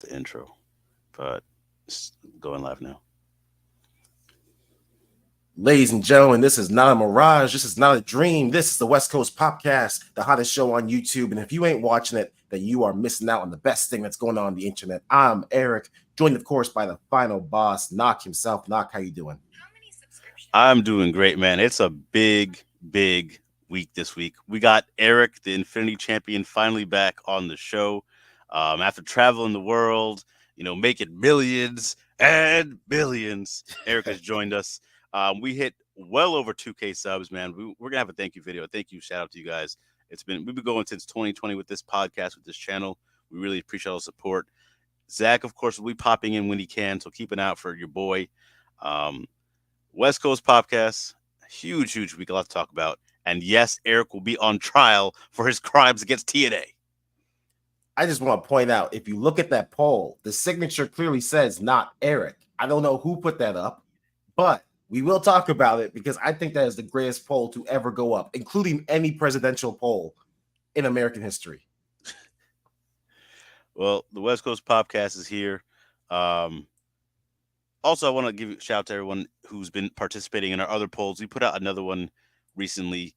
the intro, but it's going live now. Ladies and gentlemen, this is not a mirage. This is not a dream. This is the West Coast POPCast, the hottest show on YouTube. And if you ain't watching it, then you are missing out on the best thing that's going on the internet. I'm Eric, joined, of course, by the final boss, Knock himself. Knock, how you doing? I'm doing great, man. It's a big week this week. We got Eric, the Infinity Champion, finally back on the show. After traveling the world, making millions and billions, Eric has joined us. We hit well over 2K subs, man. We're gonna have a thank you video. Thank you, shout out to you guys. We've been going since 2020 with this podcast, with this channel. We really appreciate all the support. Zach, of course, will be popping in when he can, so keep an eye out for your boy. Um, West Coast Podcast, huge week, a lot to talk about. And yes, Eric will be on trial for his crimes against TNA. I just want to point out, if you look at that poll, the signature clearly says not Eric. I don't know who put that up, but we will talk about it because I think that is the greatest poll to ever go up, including any presidential poll in American history. Well, the West Coast Podcast is here. Also, I want to give a shout out to everyone who's been participating in our other polls. We put out another one recently.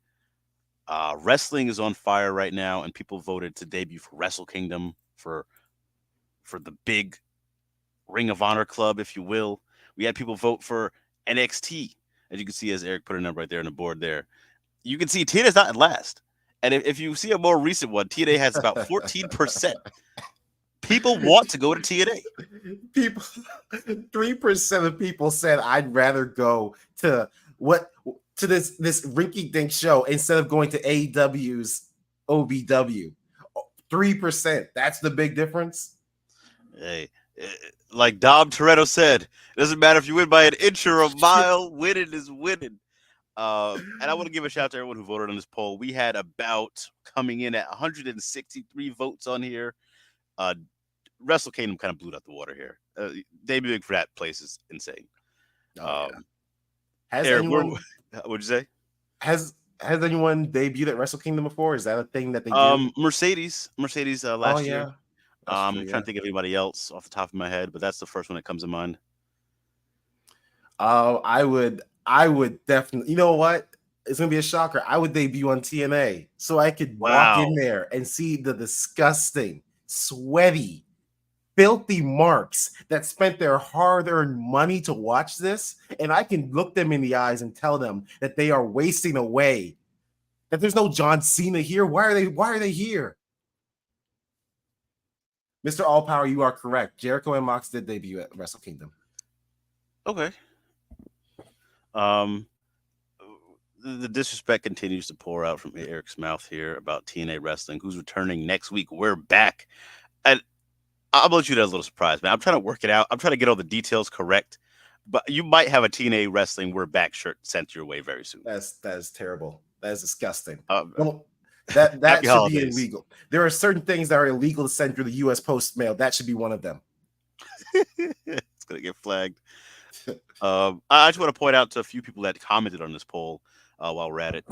Wrestling is on fire right now, and people voted to debut for Wrestle Kingdom for the big Ring of Honor club, if you will. We had people vote for NXT, as you can see, as Eric put a number right there on the board there. You can see TNA's not at last, and if you see a more recent one, TNA has about 14%. People want to go to TNA. People, 3% of people said I'd rather go to this rinky-dink show instead of going to AEW's OVW. 3%. That's the big difference. Hey, like Dom Toretto said, it doesn't matter if you win by an inch or a mile. Winning is winning. And I want to give a shout out to everyone who voted on this poll. We had about coming in at 163 votes on here. Wrestle Kingdom kind of blew out the water here. Debuting for that place is insane. Oh, yeah. Has Eric, anyone? What'd you say? Has anyone debuted at Wrestle Kingdom before? Is that a thing that they do? Mercedes last year. Yeah. That's true, I'm trying to think of anybody else off the top of my head, but that's the first one that comes to mind. I would definitely. You know what? It's gonna be a shocker. I would debut on TNA so I could walk in there and see the disgusting, sweaty, filthy marks that spent their hard-earned money to watch this, and I can look them in the eyes and tell them that they are wasting away. That there's no John Cena here. Why are they here? Mr. All Power, you are correct. Jericho and Mox did debut at Wrestle Kingdom. Okay. The disrespect continues to pour out from Eric's mouth here about TNA Wrestling, who's returning next week. We're back. And I'll let you that a little surprise, man. I'm trying to work it out. I'm trying to get all the details correct. But you might have a TNA Wrestling We're Back shirt sent your way very soon. That is terrible. That is disgusting. Well, that should holidays. be illegal. There are certain things that are illegal to send through the U.S. Post mail. That should be one of them. It's gonna get flagged. I just want to point out to a few people that commented on this poll while we're at it.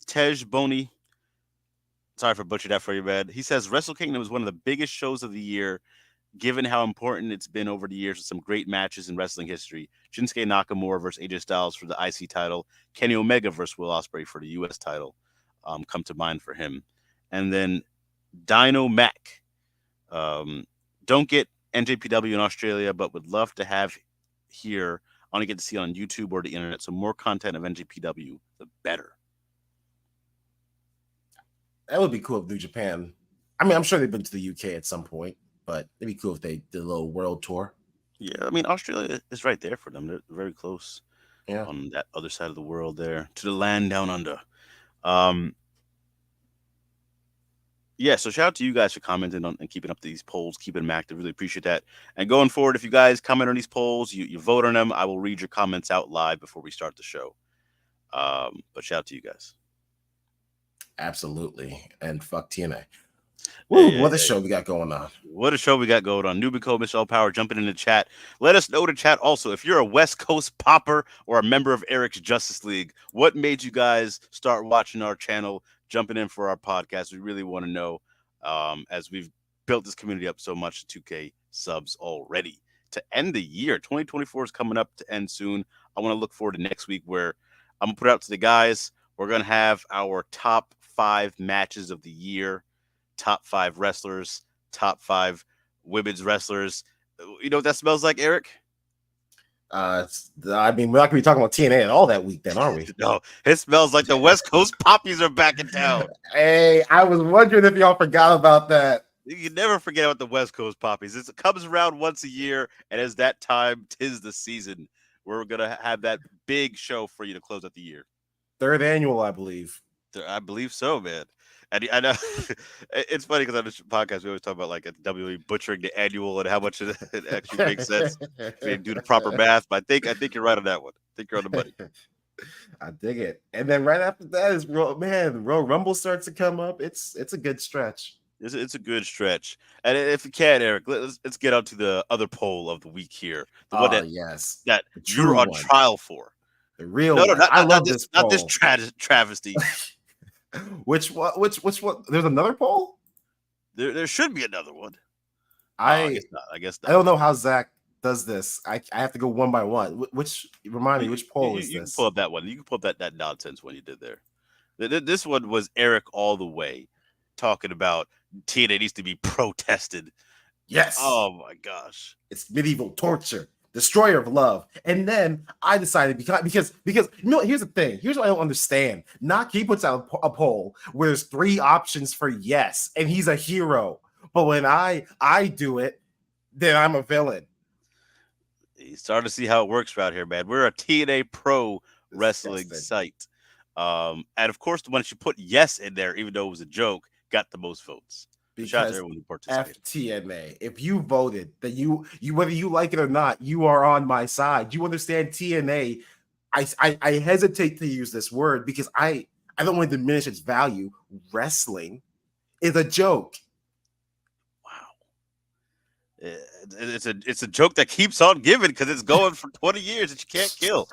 Tej Boney, sorry for butchering that for you, man. He says Wrestle Kingdom is one of the biggest shows of the year, given how important it's been over the years with some great matches in wrestling history. Shinsuke Nakamura versus AJ Styles for the IC title. Kenny Omega versus Will Ospreay for the US title come to mind for him. And then Dino Mac. Don't get NJPW in Australia, but would love to have here. I only get to see it on YouTube or the internet. So more content of NJPW, the better. That would be cool if New Japan. I mean, I'm sure they've been to the UK at some point, but it'd be cool if they did a little world tour. Yeah, I mean, Australia is right there for them. They're very close. Yeah. On that other side of the world there, to the land down under. Yeah, so shout out to you guys for commenting on and keeping up these polls, keeping them active. Really appreciate that. And going forward, if you guys comment on these polls, you vote on them, I will read your comments out live before we start the show. But shout out to you guys. Absolutely. And fuck TNA. Woo, what a show we got going on. What a show we got going on. Nubico, Mr. All Power, jumping in the chat. Let us know to chat also. If you're a West Coast popper or a member of Eric's Justice League, what made you guys start watching our channel, jumping in for our podcast? We really want to know, as we've built this community up so much to 2K subs already. To end the year, 2024 is coming up to end soon. I want to look forward to next week where I'm going to put out to the guys. We're going to have our top 5 matches of the year, top 5 wrestlers, top 5 women's wrestlers. You know what that smells like, Eric? I mean, we're not gonna be talking about TNA at all that week, then, are we? No, it smells like the West Coast Poppies are back in town. Hey, I was wondering if y'all forgot about that. You can never forget about the West Coast Poppies. It comes around once a year, and as that time, 'tis the season. We're gonna have that big show for you to close out the year. 3rd annual, I believe. I believe so, man. And I know it's funny because on this podcast we always talk about like a WWE butchering the annual and how much it actually makes sense if they do the proper math. But I think you're right on that one. I think you're on the money. I dig it. And then right after that is Royal Rumble starts to come up. It's a good stretch. It's a good stretch. And if you can, Eric, let's get on to the other poll of the week here. The one that yes, that you're on trial for. The real no, one. I love this poll. Not this travesty. Which one? There's another poll? There should be another one. I guess not. I don't know how Zach does this. I have to go one by one. Remind me, which poll is this? You can pull up that one. You can pull up that nonsense one you did there. This one was Eric all the way talking about TNA needs to be protested. Yes. Oh my gosh. It's medieval torture. Destroyer of love. And then I decided because here's the thing. Here's what I don't understand. He puts out a poll where there's 3 options for yes, and he's a hero. But when I do it, then I'm a villain. You starting to see how it works around here, man. We're a TNA pro wrestling site. And of course, the one that you put yes in there, even though it was a joke, got the most votes. Because FTNA, if you voted that you whether you like it or not, you are on my side. You understand TNA. I hesitate to use this word because I don't want to diminish its value. Wrestling is a joke. Wow. It's a joke that keeps on giving because it's going for 20 years that you can't kill.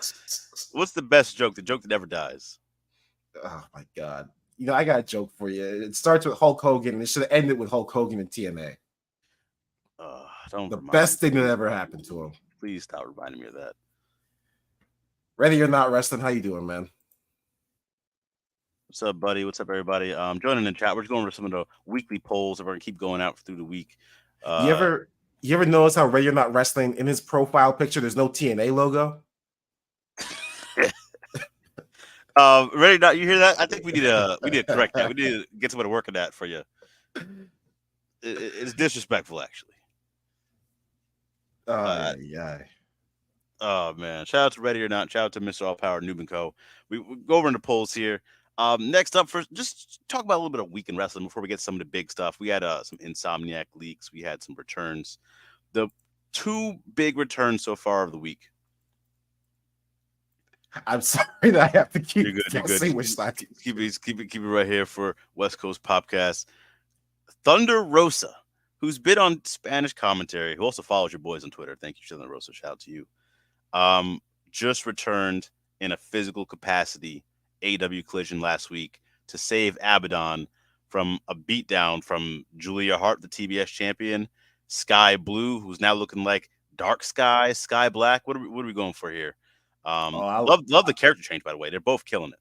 What's the best joke? The joke that never dies. Oh my God. I got a joke for you. It starts with Hulk Hogan, and it should have ended with Hulk Hogan and TNA. The best thing that ever happened to him. Please stop reminding me of that. Ready or not wrestling, how you doing, man? What's up, buddy? What's up, everybody? Joining in the chat. We're just going over some of the weekly polls that we're gonna keep going out through the week. You ever notice how Ready or Not Wrestling in his profile picture there's no TNA logo? Ready not? You hear that? I think we need to correct that. We need to get somebody working that for you. It's disrespectful, actually. Yeah. Oh man! Shout out to Ready or Not. Shout out to Mr. All Power Noob and Co. We go over into polls here. Next up, first, just talk about a little bit of weekend wrestling before we get some of the big stuff. We had some Insomniac leaks. We had some returns. The 2 big returns so far of the week. I'm sorry that I have to keep saying which side. Keep it right here for West Coast POPcast. Thunder Rosa, who's been on Spanish commentary, who also follows your boys on Twitter. Thank you, Thunder Rosa. Shout out to you. Just returned in a physical capacity AEW Collision last week to save Abaddon from a beatdown from Julia Hart, the TBS champion, Sky Blue, who's now looking like Dark Sky, Sky Black. What are we going for here? Love the character change, by the way. They're both killing it.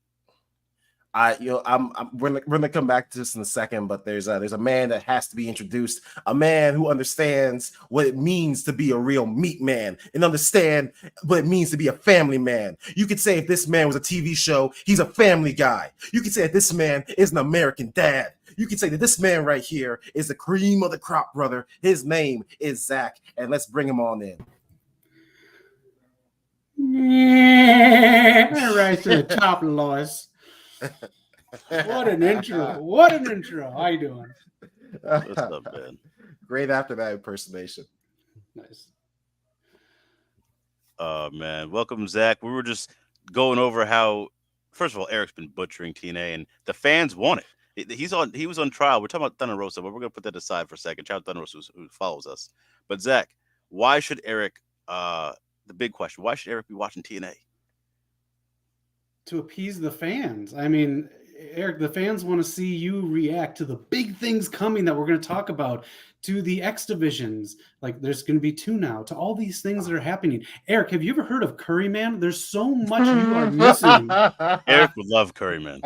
We're gonna come back to this in a second, but there's a man that has to be introduced, a man who understands what it means to be a real meat man and understand what it means to be a family man. You could say if this man was a TV show, he's a family guy. You could say that this man is an American dad. You could say that this man right here is the cream of the crop, brother. His name is Zach, and let's bring him on in. Right to the top, Lois. What an intro. How you doing? What's up, man? Great after that impersonation. Nice. Man. Welcome, Zach. We were just going over how, first of all, Eric's been butchering TNA, and the fans want it. He was on trial. We're talking about Thunder Rosa, but we're going to put that aside for a second. Shout out Thunder Rosa who follows us. But, Zach, why should Eric, the big question, why should Eric be watching TNA? To appease the fans. I mean, Eric, the fans want to see you react to the big things coming that we're going to talk about, to the X divisions. Like there's going to be 2 now, to all these things that are happening. Eric, have you ever heard of Curry Man? There's so much you are missing. Eric would love Curry Man.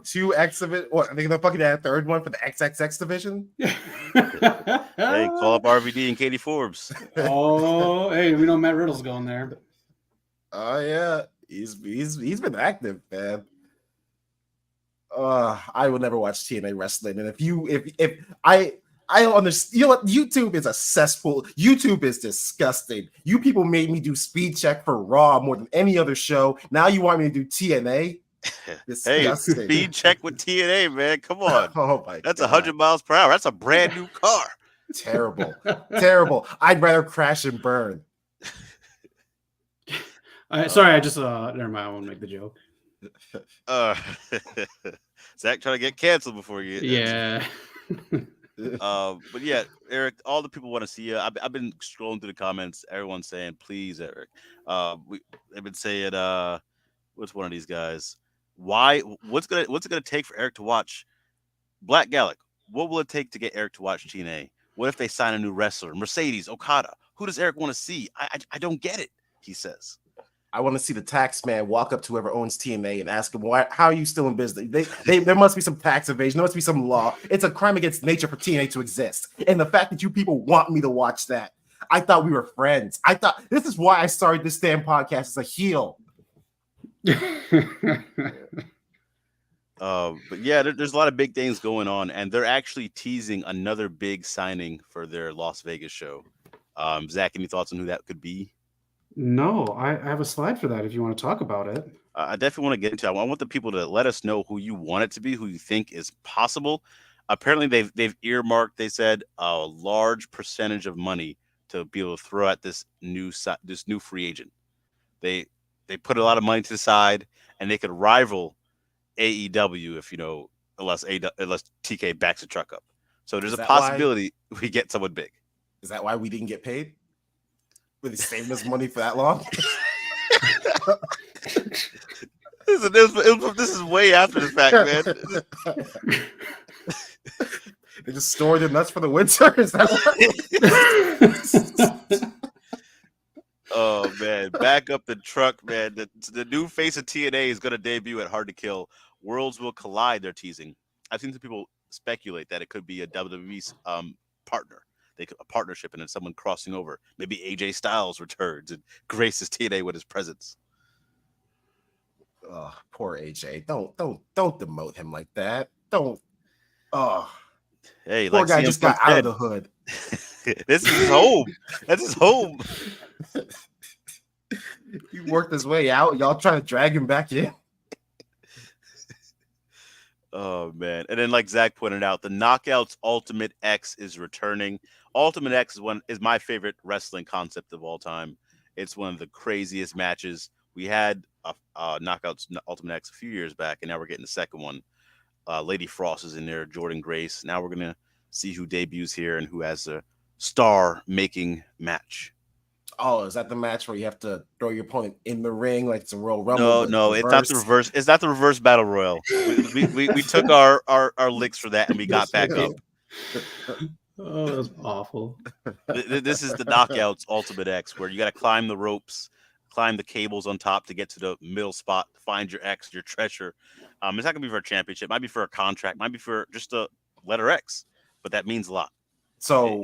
2 X of it. What, I think they're fucking at a 3rd one for the XXX division. Hey, call up RVD and Katie Forbes. Oh, hey, we know Matt Riddle's going there. Oh yeah, he's been active, man. I would never watch TNA wrestling, and if I don't understand, you know what? YouTube is a cesspool. YouTube is disgusting. You people made me do speed check for Raw more than any other show. Now you want me to do TNA? Disgusting. Hey, speed check with TNA, man. Come on. Oh my That's God. 100 miles per hour. That's a brand new car. Terrible. Terrible. I'd rather crash and burn. Sorry, I just never mind. I won't make the joke. Zach trying to get canceled before you. Yeah. But yeah, Eric, all the people want to see you. I've been scrolling through the comments. Everyone's saying, "Please, Eric." They've been saying, "What's one of these guys? Why? What's it gonna take for Eric to watch Black Gallic? What will it take to get Eric to watch TNA? What if they sign a new wrestler, Mercedes, Okada? Who does Eric want to see? I don't get it." He says. I want to see the tax man walk up to whoever owns TNA and ask him, how are you still in business? There must be some tax evasion. There must be some law. It's a crime against nature for TNA to exist. And the fact that you people want me to watch that, I thought we were friends. I thought this is why I started this damn podcast as a heel. But yeah, there's a lot of big things going on, and they're actually teasing another big signing for their Las Vegas show. Zach, any thoughts on who that could be? No, I have a slide for that if you want to talk about it. I definitely want to get into it. I want the people to let us know who you want it to be, who you think is possible. Apparently, they've earmarked, they said, a large percentage of money to be able to throw at this new free agent. They put a lot of money to the side, and they could rival AEW if unless TK backs the truck up. So there's a possibility we get someone big. Is that why we didn't get paid? Were they saving us money for that long? This is way after the fact, man. They just stored their nuts for the winter? Is that what? Oh, man. Back up the truck, man. The new face of TNA is going to debut at Hard to Kill. Worlds will collide, they're teasing. I've seen some people speculate that it could be a WWE partner. A partnership and then someone crossing over. Maybe AJ Styles returns and graces TNA with his presence. Oh, poor AJ. Don't demote him like that. Don't. Oh, hey, poor guy just got out of the hood. This is his home. That's his home. He worked his way out. Y'all trying to drag him back in. Oh man! And then, like Zach pointed out, the Knockouts Ultimate X is returning. Ultimate X is my favorite wrestling concept of all time. It's one of the craziest matches. We had Knockouts Ultimate X a few years back, and now we're getting the second one. Lady Frost is in there, Jordan Grace. Now we're gonna see who debuts here and who has a star-making match. Oh, is that the match where you have to throw your opponent in the ring like it's a Royal Rumble? No, it's not the reverse. It's not the reverse battle royal. We took our licks for that and we got back up. Oh, that was awful. This is the Knockouts Ultimate X, where you got to climb the ropes, climb the cables on top to get to the middle spot, find your X, your treasure. It's not gonna be for a championship. Might be for a contract. Might be for just a letter X, but that means a lot. So.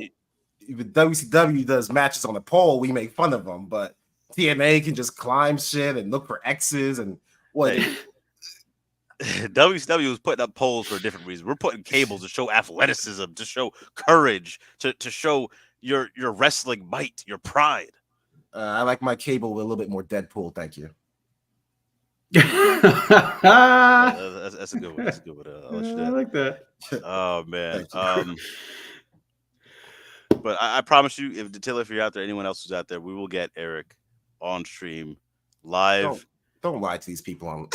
If WCW does matches on the pole, we make fun of them, but TNA can just climb shit and look for X's and what. WCW was putting up poles for a different reason. We're putting cables to show athleticism, to show courage, to show your wrestling might, your pride. I like my cable with a little bit more Deadpool. Thank you. That's a good one. That's a good one. I like that. Oh man. But I promise you, if you're out there, anyone else who's out there, we will get Eric on stream live. Don't lie to these people on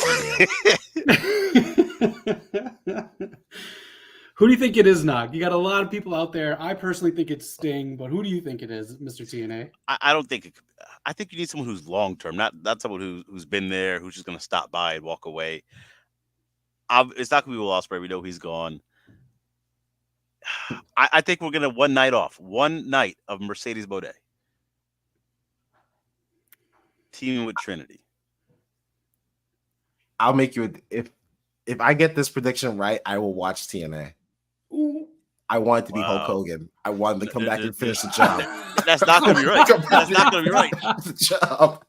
Who do you think it is, Nog? You got a lot of people out there. I personally think it's Sting, but who do you think it is, Mr. TNA? I don't think. I think you need someone who's long term, not someone who's been there, who's just going to stop by and walk away. It's not going to be Will Ospreay. We know he's gone. I think we're going to one night of Mercedes Moné teaming with Trinity. I'll make you if I get this prediction right, I will watch TNA. Ooh. I want it to be Hulk Hogan. I want him to come back and finish the job. That's not going to be right. That's not going to be right. The job.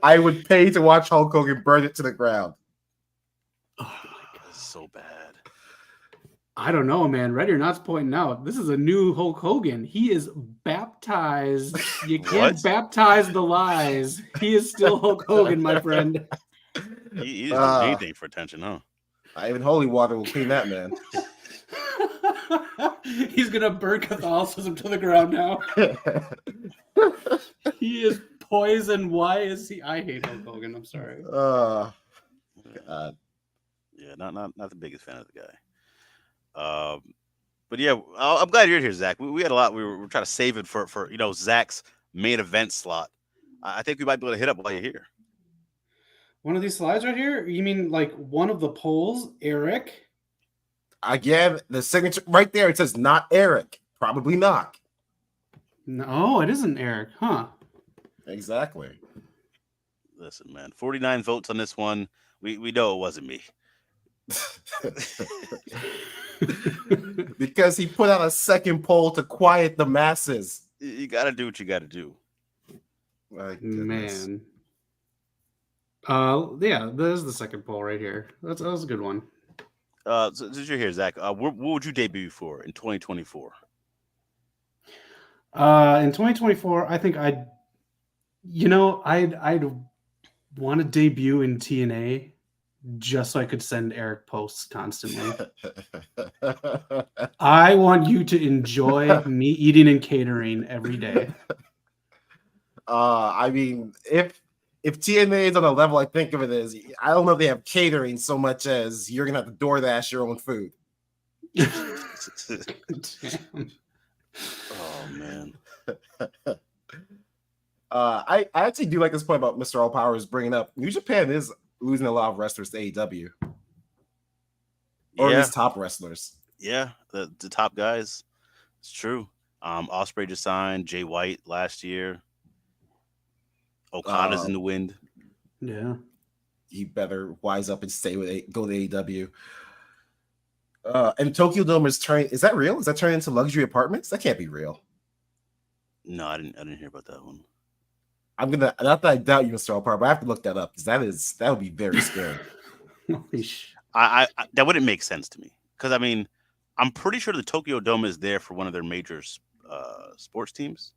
I would pay to watch Hulk Hogan burn it to the ground. Oh my God, this is so bad. I don't know, man. Ready or Not's pointing out this is a new Hulk Hogan. He is baptized. You can't baptize the lies. He is still Hulk Hogan, my friend. He is anything for attention, huh? Even holy water will clean that, man. He's gonna burn Catholicism to the ground now. He is poison. Why is he? I hate Hulk Hogan. I'm sorry. God. Yeah, not the biggest fan of the guy. But yeah, I'm glad you're here, Zach. We had a lot. We were trying to save it for Zach's main event slot. I think we might be able to hit up while you're here. One of these slides right here? You mean like one of the polls, Eric? Again, the signature right there, it says not Eric. Probably not. No, it isn't Eric, huh? Exactly. Listen, man, 49 votes on this one. We know it wasn't me. Because he put out a second poll to quiet the masses. You got to do what you got to do. Man. Yeah, there's the second poll right here. That was a good one. So since you're here, Zach, what would you debut for in 2024? In 2024, I think I'd want to debut in TNA just so I could send Eric posts constantly. I want you to enjoy me eating and catering every day. I mean, if TNA is on a level I think of it as, I don't know if they have catering so much as you're gonna have to DoorDash your own food. Damn. Oh man. I actually do like this point about Mr. All Power is bringing up New Japan is losing a lot of wrestlers to AEW, or at least top wrestlers. Yeah, the top guys. It's true. Ospreay just signed Jay White last year. Okada's in the wind. Yeah, he better wise up and go to AEW. And Tokyo Dome is turning. Is that real? Is that turning into luxury apartments? That can't be real. No, I didn't hear about that one. I'm gonna, not that I doubt you, Mr. Alpar, but I have to look that up because that would be very scary. I that wouldn't make sense to me because I mean I'm pretty sure the Tokyo Dome is there for one of their major sports teams,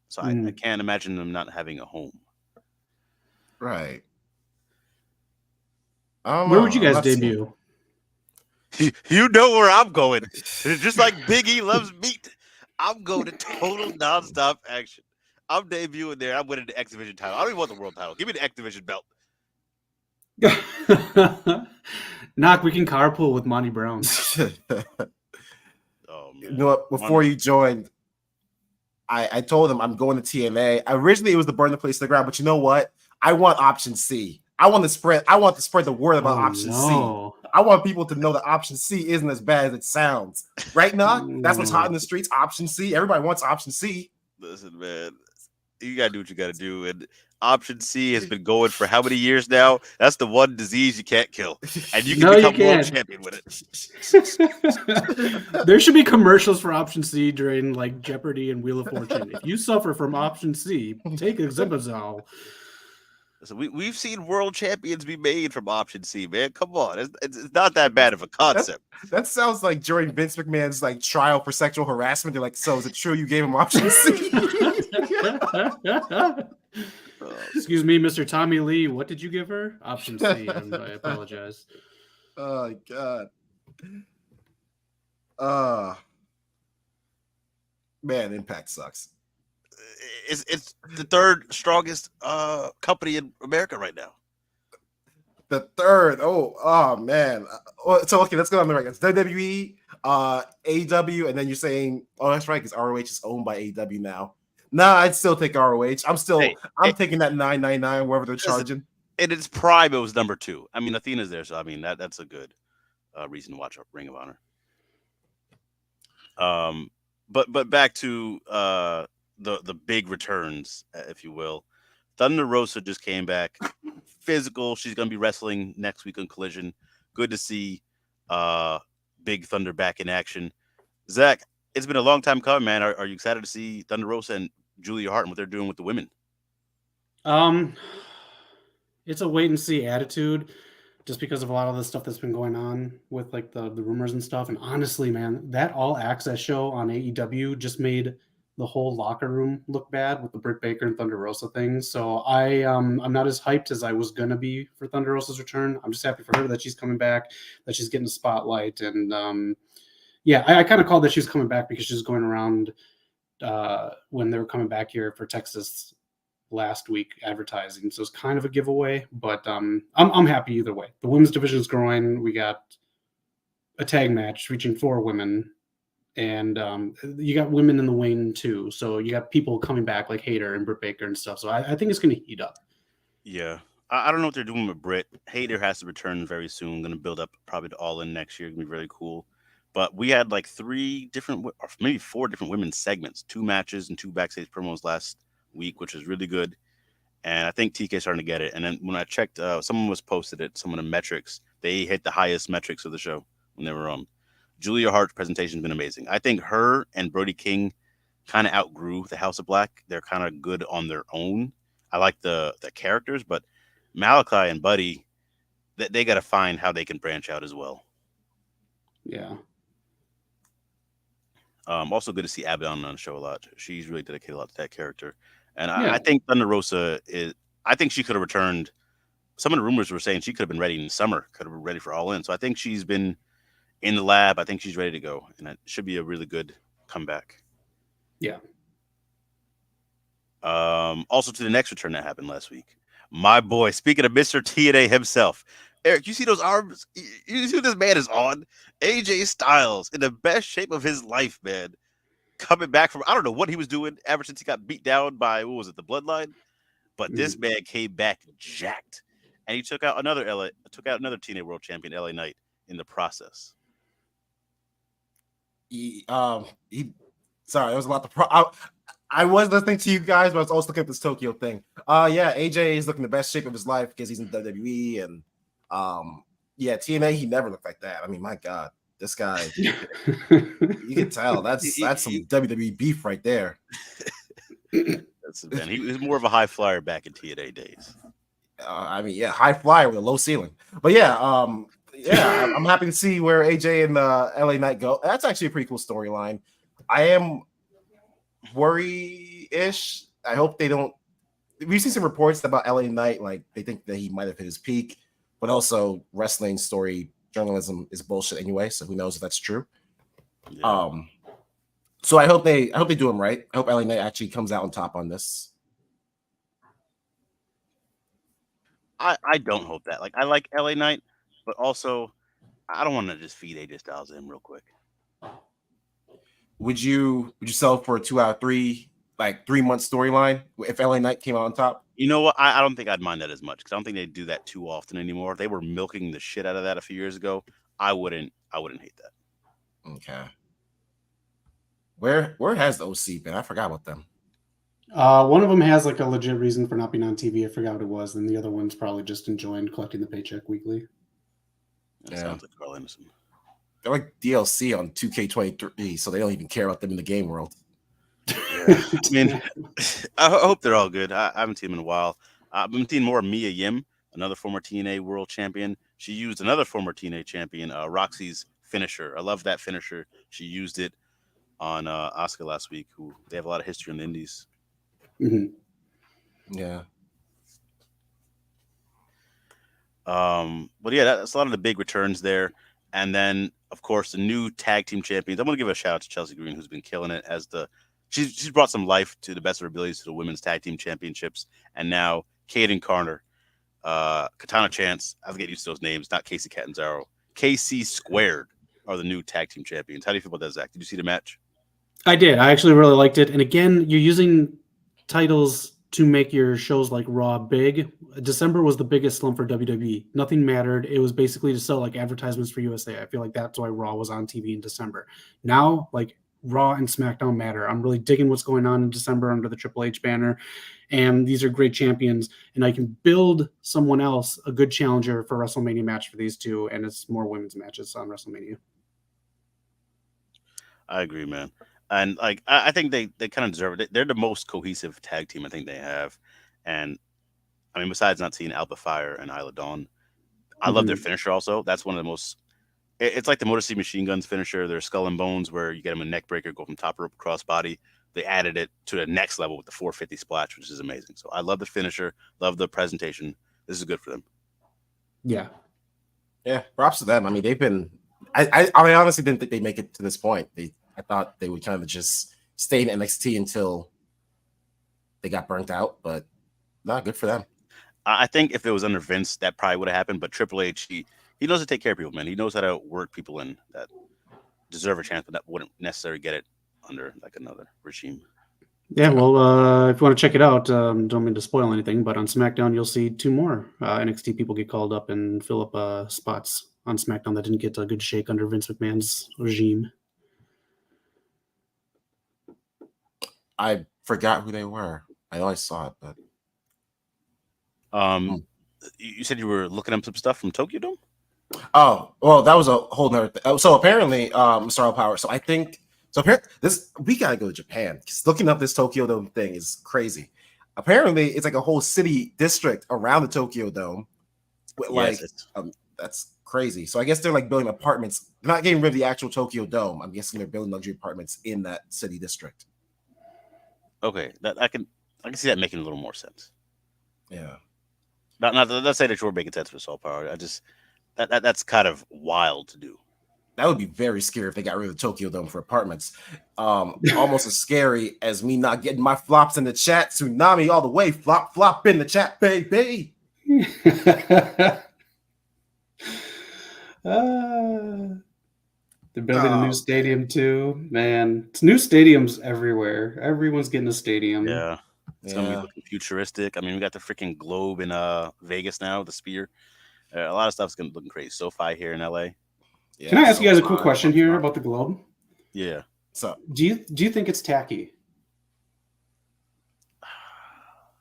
so I can't imagine them not having a home. Right. Where would you guys debut? You know where I'm going. Just like Big E loves meat, I'm going to total nonstop action. I'm debuting there. I'm winning the X Division title. I don't even want the world title. Give me the X Division belt. Knock, we can carpool with Monty Brown. Oh, man. You know what? Before you joined, I told him I'm going to TNA. Originally, it was to burn the place to the ground, but you know what? I want option C. I want to spread the word about option C. I want people to know that option C isn't as bad as it sounds. Right now, that's what's hot in the streets. Option C. Everybody wants option C. Listen, man, you gotta do what you gotta do. And option C has been going for how many years now? That's the one disease you can't kill, and you can become world champion with it. There should be commercials for option C during like Jeopardy and Wheel of Fortune. If you suffer from option C, take Zimazole. So we've seen world champions be made from option C, man. Come on, it's not that bad of a concept. That sounds like during Vince McMahon's like trial for sexual harassment. They're like, so is it true you gave him option C? Excuse me, Mr. Tommy Lee. What did you give her? Option C. I apologize. Oh God. Man, Impact sucks. It's the third strongest company in America right now. The third. Oh man. So okay, let's go on the record. WWE, AEW, and then you're saying, oh, that's right, because ROH is owned by AEW now. Nah, I'd still take ROH. I'm taking that $9.99 wherever they're charging. In its prime, it was number 2. I mean, Athena's there, so I mean that's a good reason to watch Ring of Honor. But back to the big returns, if you will. Thunder Rosa just came back, physical. She's gonna be wrestling next week on Collision. Good to see Big Thunder back in action. Zach, it's been a long time coming, man. Are you excited to see Thunder Rosa and Julia Hart and what they're doing with the women? It's a wait and see attitude, just because of a lot of the stuff that's been going on with like the rumors and stuff. And honestly, man, that All Access show on AEW just made the whole locker room look bad with the Britt Baker and Thunder Rosa thing. So I'm not as hyped as I was gonna be for Thunder Rosa's return. I'm just happy for her that she's coming back, that she's getting the spotlight, and yeah, I kind of called that she was coming back because she was going around when they were coming back here for Texas last week advertising, so it's kind of a giveaway, but I'm happy either way. The women's division is growing. We got a tag match reaching 4 women, and you got women in the wing too, so you got people coming back like Hayter and Britt Baker and stuff, so I think it's going to heat up. Yeah, I don't know what they're doing with Britt. Hayter has to return very soon. Going to build up probably to All In next year. Going to be really cool. But we had like 3 different, or maybe 4 different women's segments, 2 matches and 2 backstage promos last week, which was really good. And I think TK starting to get it. And then when I checked, someone was posted it, some of the metrics, they hit the highest metrics of the show when they were on. Julia Hart's presentation has been amazing. I think her and Brody King kind of outgrew the House of Black. They're kind of good on their own. I like the characters, but Malachi and Buddy, they got to find how they can branch out as well. Yeah. Also good to see Abaddon on the show a lot. She's really dedicated a lot to that character. And I think Thunder Rosa I think she could have returned. Some of the rumors were saying she could have been ready in summer, could have been ready for All In. So I think she's been in the lab. I think she's ready to go. And it should be a really good comeback. Yeah. Also to the next return that happened last week. My boy, speaking of Mr. TNA himself, Eric, you see those arms? You see what this man is on? AJ Styles in the best shape of his life, man. Coming back from, I don't know what he was doing ever since he got beat down by, what was it, the Bloodline? But this man came back jacked. And he took out another TNA World Champion, LA Knight, in the process. Sorry, there was a lot to I was listening to you guys, but I was also looking at this Tokyo thing. Yeah, AJ is looking the best shape of his life because he's in WWE, and yeah, TNA, he never looked like that. I mean, my God, this guy, you can tell that's some WWE beef right there. Man, he was more of a high flyer back in TNA days. I mean, yeah, high flyer with a low ceiling. But yeah, I'm happy to see where AJ and LA Knight go. That's actually a pretty cool storyline. I am worry-ish. I hope they don't. We've seen some reports about LA Knight, like they think that he might have hit his peak, but also wrestling story journalism is bullshit anyway. So who knows if that's true? Yeah. So I hope they do him right. I hope LA Knight actually comes out on top on this. I don't hope that. Like, I like LA Knight, but also I don't want to just feed AJ Styles in real quick. Would you sell for a 2 out of 3, like 3-month storyline if LA Knight came out on top? You know what? I don't think I'd mind that as much because I don't think they do that too often anymore. They were milking the shit out of that a few years ago. I wouldn't hate that. Okay. Where has the OC been? I forgot about them. One of them has like a legit reason for not being on TV. I forgot what it was, and the other one's probably just enjoying collecting the paycheck weekly. That sounds like Carl Anderson. They're like DLC on 2K23, so they don't even care about them in the game world. Yeah. I mean, I hope they're all good. I haven't seen them in a while. I've been seeing more Mia Yim, another former TNA World Champion. She used another former TNA champion, Roxy's finisher. I love that finisher. She used it on Asuka last week, who they have a lot of history in the Indies. Mm-hmm. Yeah. But yeah, that's a lot of the big returns there. And then, of course, the new tag team champions. I'm going to give a shout out to Chelsea Green, who's been killing it as she's brought some life to the best of her abilities to the women's tag team championships. And now Kaden Carter, Katana Chance. I have to get used to those names. Not Casey Catanzaro. KC Squared. are the new tag team champions. How do you feel about that, Zach? Did you see the match? I did. I actually really liked it. And again, you're using titles to make your shows like Raw big. December was the biggest slump for WWE. Nothing mattered. It was basically to sell like advertisements for USA. I feel like that's why Raw was on TV in December. Now, like Raw and SmackDown matter. I'm really digging what's going on in December under the Triple H banner. And these are great champions. And I can build someone else a good challenger for WrestleMania match for these two. And it's more women's matches on WrestleMania. I agree, man. And like I think they kind of deserve it. They're the most cohesive tag team I think they have. And I mean, besides not seeing Alpha Fire and Isla Dawn, I love their finisher also. That's one of the most. It's like the Motor City Machine Guns finisher. Their Skull and Bones, where you get them a neck breaker, go from top rope across body. They added it to the next level with the 450 splash, which is amazing. So I love the finisher, love the presentation. This is good for them. Yeah. Yeah, props to them. I mean, they've been. I honestly didn't think they'd make it to this point. I thought they would kind of just stay in NXT until they got burnt out, but not good for them. I think if it was under Vince, that probably would have happened. But Triple H, he knows to take care of people, man. He knows how to work people in that deserve a chance, but that wouldn't necessarily get it under like another regime. Yeah, well, if you want to check it out, don't mean to spoil anything, but on SmackDown, you'll see 2 more NXT people get called up and fill up spots on SmackDown that didn't get a good shake under Vince McMahon's regime. I forgot who they were. I know I saw it, but Hmm. you said you were looking up some stuff from Tokyo Dome? Oh, well, that was a whole nother thing. So apparently, Star Power. So I think this we gotta go to Japan because looking up this Tokyo Dome thing is crazy. Apparently, it's like a whole city district around the Tokyo Dome. Like, that's crazy. So I guess they're like building apartments. They're not getting rid of the actual Tokyo Dome. I'm guessing they're building luxury apartments in that city district. Okay, that I can see that making a little more sense. Yeah. Not let's say that you're making sense for Soul Power. I just that's kind of wild to do. That would be very scary if they got rid of the Tokyo Dome for apartments. Almost as scary as me not getting my flops in the chat. Tsunami all the way. Flop in the chat, baby. They're building a new stadium too. Man, it's new stadiums everywhere. Everyone's getting a stadium. Yeah. It's gonna be looking futuristic. I mean, we got the freaking globe in Vegas now, the sphere. A lot of stuff's gonna looking crazy. SoFi here in LA. Yeah, can I ask you guys a quick question here about the globe? Yeah. So, do you think it's tacky?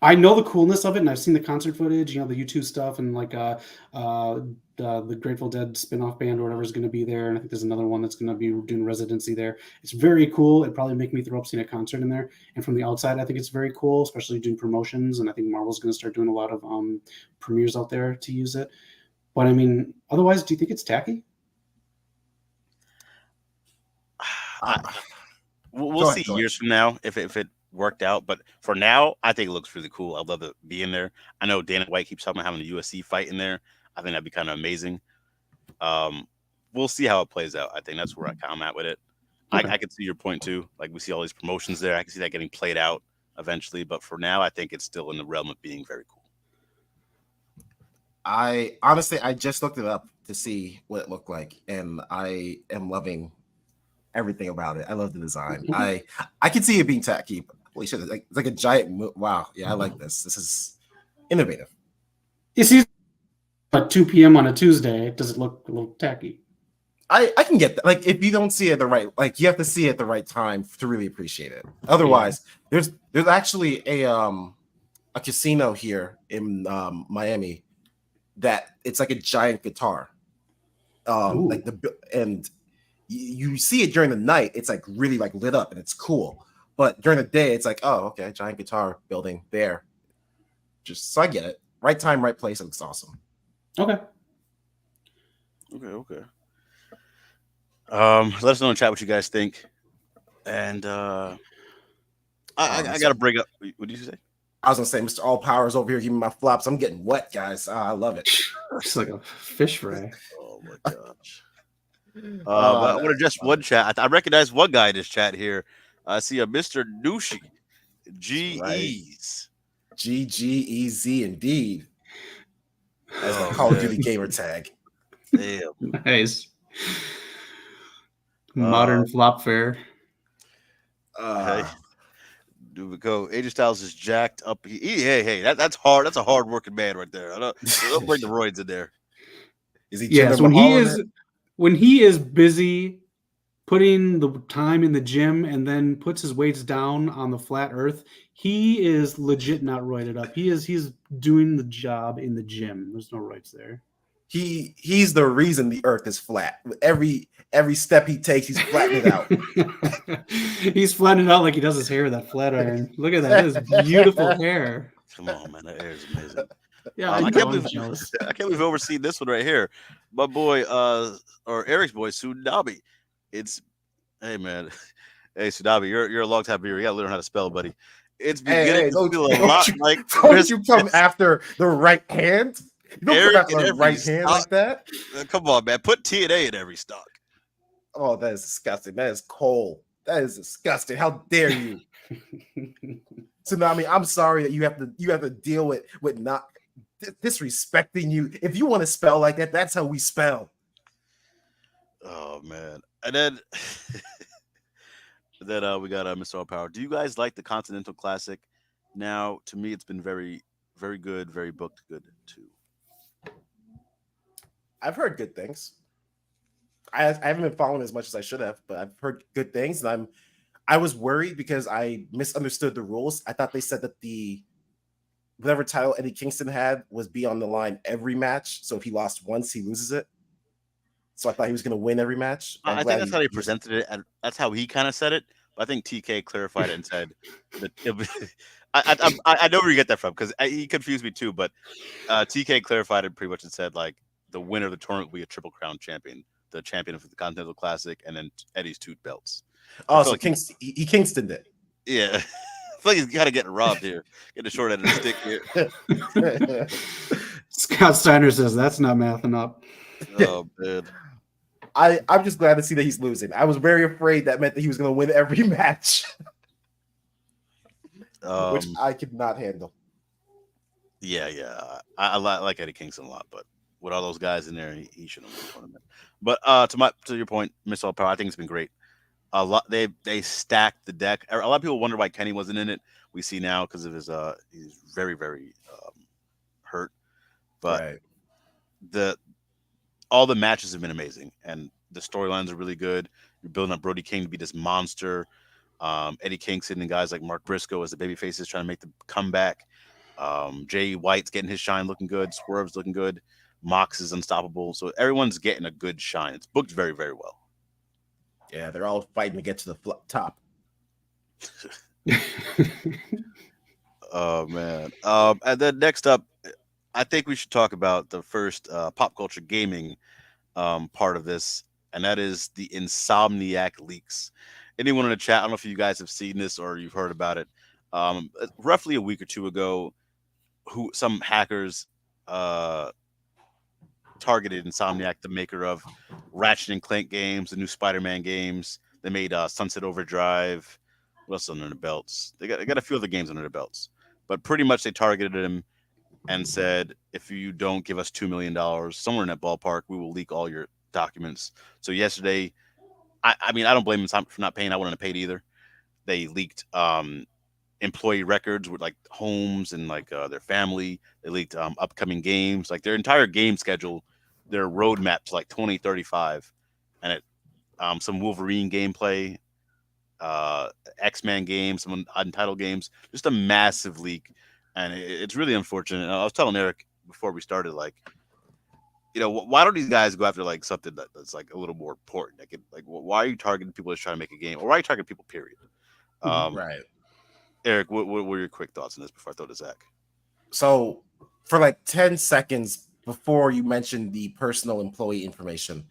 I know the coolness of it, and I've seen the concert footage, you know, the U2 stuff, and like the Grateful Dead spin-off band or whatever is going to be there, and I think there's another one that's going to be doing residency there. It's very cool. It'd probably make me throw up seeing a concert in there. And from the outside, I think it's very cool, especially doing promotions. And I think Marvel's going to start doing a lot of premieres out there to use it. But I mean, otherwise, do you think it's tacky? We'll see years from now if it worked out, but for now, I think it looks really cool. I'd love to be in there. I know Dana White keeps talking about having a USC fight in there. I think that'd be kind of amazing. We'll see how it plays out. I think that's where I'm at with it. Okay. I can see your point too. Like we see all these promotions there. I can see that getting played out eventually, but for now, I think it's still in the realm of being very cool. I honestly just looked it up to see what it looked like, and I am loving everything about it. I love the design. I can see it being tacky. But holy shit, it's like a giant. Wow, yeah, I like this. This is innovative. You see, at 2 p.m. on a Tuesday, does it look a little tacky? I can get that. Like if you don't see it the right, like you have to see it at the right time to really appreciate it. Otherwise, there's actually a casino here in Miami that it's like a giant guitar. Like and you see it during the night, it's like really like lit up and it's cool. But during the day, it's like, oh, okay, giant guitar building there. Just so I get it. Right time, right place. It looks awesome. Okay. Let us know in chat what you guys think. And I gotta bring up. What did you say? I was gonna say, Mr. All Powers over here giving me my flops. I'm getting wet, guys. I love it. It's like a fish fry. Oh my gosh. I want to just one chat. I recognize one guy in this chat here. I see a Mr. Nushi. GEs. GGEZ indeed. As a Call of Duty gamer tag. Damn. Nice. Modern flop fare. Hey, do we go? AJ Styles is jacked up. Hey, that's hard. That's a hard working man right there. Don't bring the roids in there. Is he Yes, Jinder Mahal in it? when he is busy putting the time in the gym and then puts his weights down on the flat earth, he is legit not roided up. He's doing the job in the gym. There's no roids there. He's the reason the earth is flat. Every step he takes, he's flattening it out. He's flattening it out like he does his hair, that flat iron. Look at that. That is beautiful hair. Come on, man. That hair is amazing. Yeah, I can't believe jealous. I can't believe we've overseen this one right here. My boy, or Eric's boy, Sudabi. It's hey man. Hey Sudabi, you're a long time viewer. You gotta learn how to spell, buddy. It's beginning to feel a lot like don't you come after the right hand? You don't Eric come after the right hand like that. Come on, man. Put TNA in every stock. Oh, that is disgusting. That is cold. That is disgusting. How dare you? Tsunami, I'm sorry that you have to deal with not disrespecting you. If you want to spell like that, that's how we spell. Oh man. And then we got Mr. All Power. Do you guys like the Continental Classic? Now, to me, it's been very, very good, very booked good too. I've heard good things. I haven't been following as much as I should have, but I've heard good things, and I was worried because I misunderstood the rules. I thought they said that whatever title Eddie Kingston had was be on the line every match. So if he lost once, he loses it. So I thought he was going to win every match. I think that's how they presented it, and that's how he kind of said it. But I think TK clarified it and said that I know where you get that from because he confused me too. But TK clarified it pretty much and said like the winner of the tournament will be a Triple Crown champion, the champion of the Continental Classic, and then Eddie's 2 belts. Oh, so like he Kingstoned it. Yeah. I feel like he's kind of getting robbed here. Getting a short end of the stick here. Scott Steiner says that's not mathing up. Oh, man. I'm just glad to see that he's losing. I was very afraid that meant that he was going to win every match, which I could not handle. Yeah. I like Eddie Kingston a lot, but with all those guys in there, he shouldn't win the tournament. But to your point, Miss All Power, I think it's been great. A lot they stacked the deck. A lot of people wonder why Kenny wasn't in it. We see now because of his he's very very hurt, but right. All the matches have been amazing and the storylines are really good. You're building up Brody King to be this monster. Eddie Kingston and guys like Mark Briscoe as the baby faces trying to make the comeback. Jay White's getting his shine, looking good. Swerve's looking good. Mox is unstoppable. So everyone's getting a good shine. It's booked very very well. Yeah, they're all fighting to get to the top. Oh man! And then next up, I think we should talk about the first pop culture gaming part of this, and that is the Insomniac leaks. Anyone in the chat? I don't know if you guys have seen this or you've heard about it. Roughly a week or two ago, some hackers targeted Insomniac, the maker of Ratchet and Clank games, the new Spider-Man games. They made Sunset Overdrive. What else under the belts? They got a few other games under their belts, but pretty much they targeted him and said, if you don't give us $2 million, somewhere in that ballpark, we will leak all your documents. So yesterday, I mean, I don't blame them for not paying. I wouldn't have paid either. They leaked employee records with like homes and like their family. They leaked upcoming games, like their entire game schedule, their roadmap to like 2035, and it some Wolverine gameplay, X-Men games, some Untitled games, just a massive leak. And it's really unfortunate. And I was telling Eric before we started, like, you know, why don't these guys go after like something that's like a little more important? Like, why are you targeting people that's trying to make a game, or why are you targeting people? Period. Right. Eric, what were your quick thoughts on this before I throw to Zach? So, for like 10 seconds before you mentioned the personal employee information,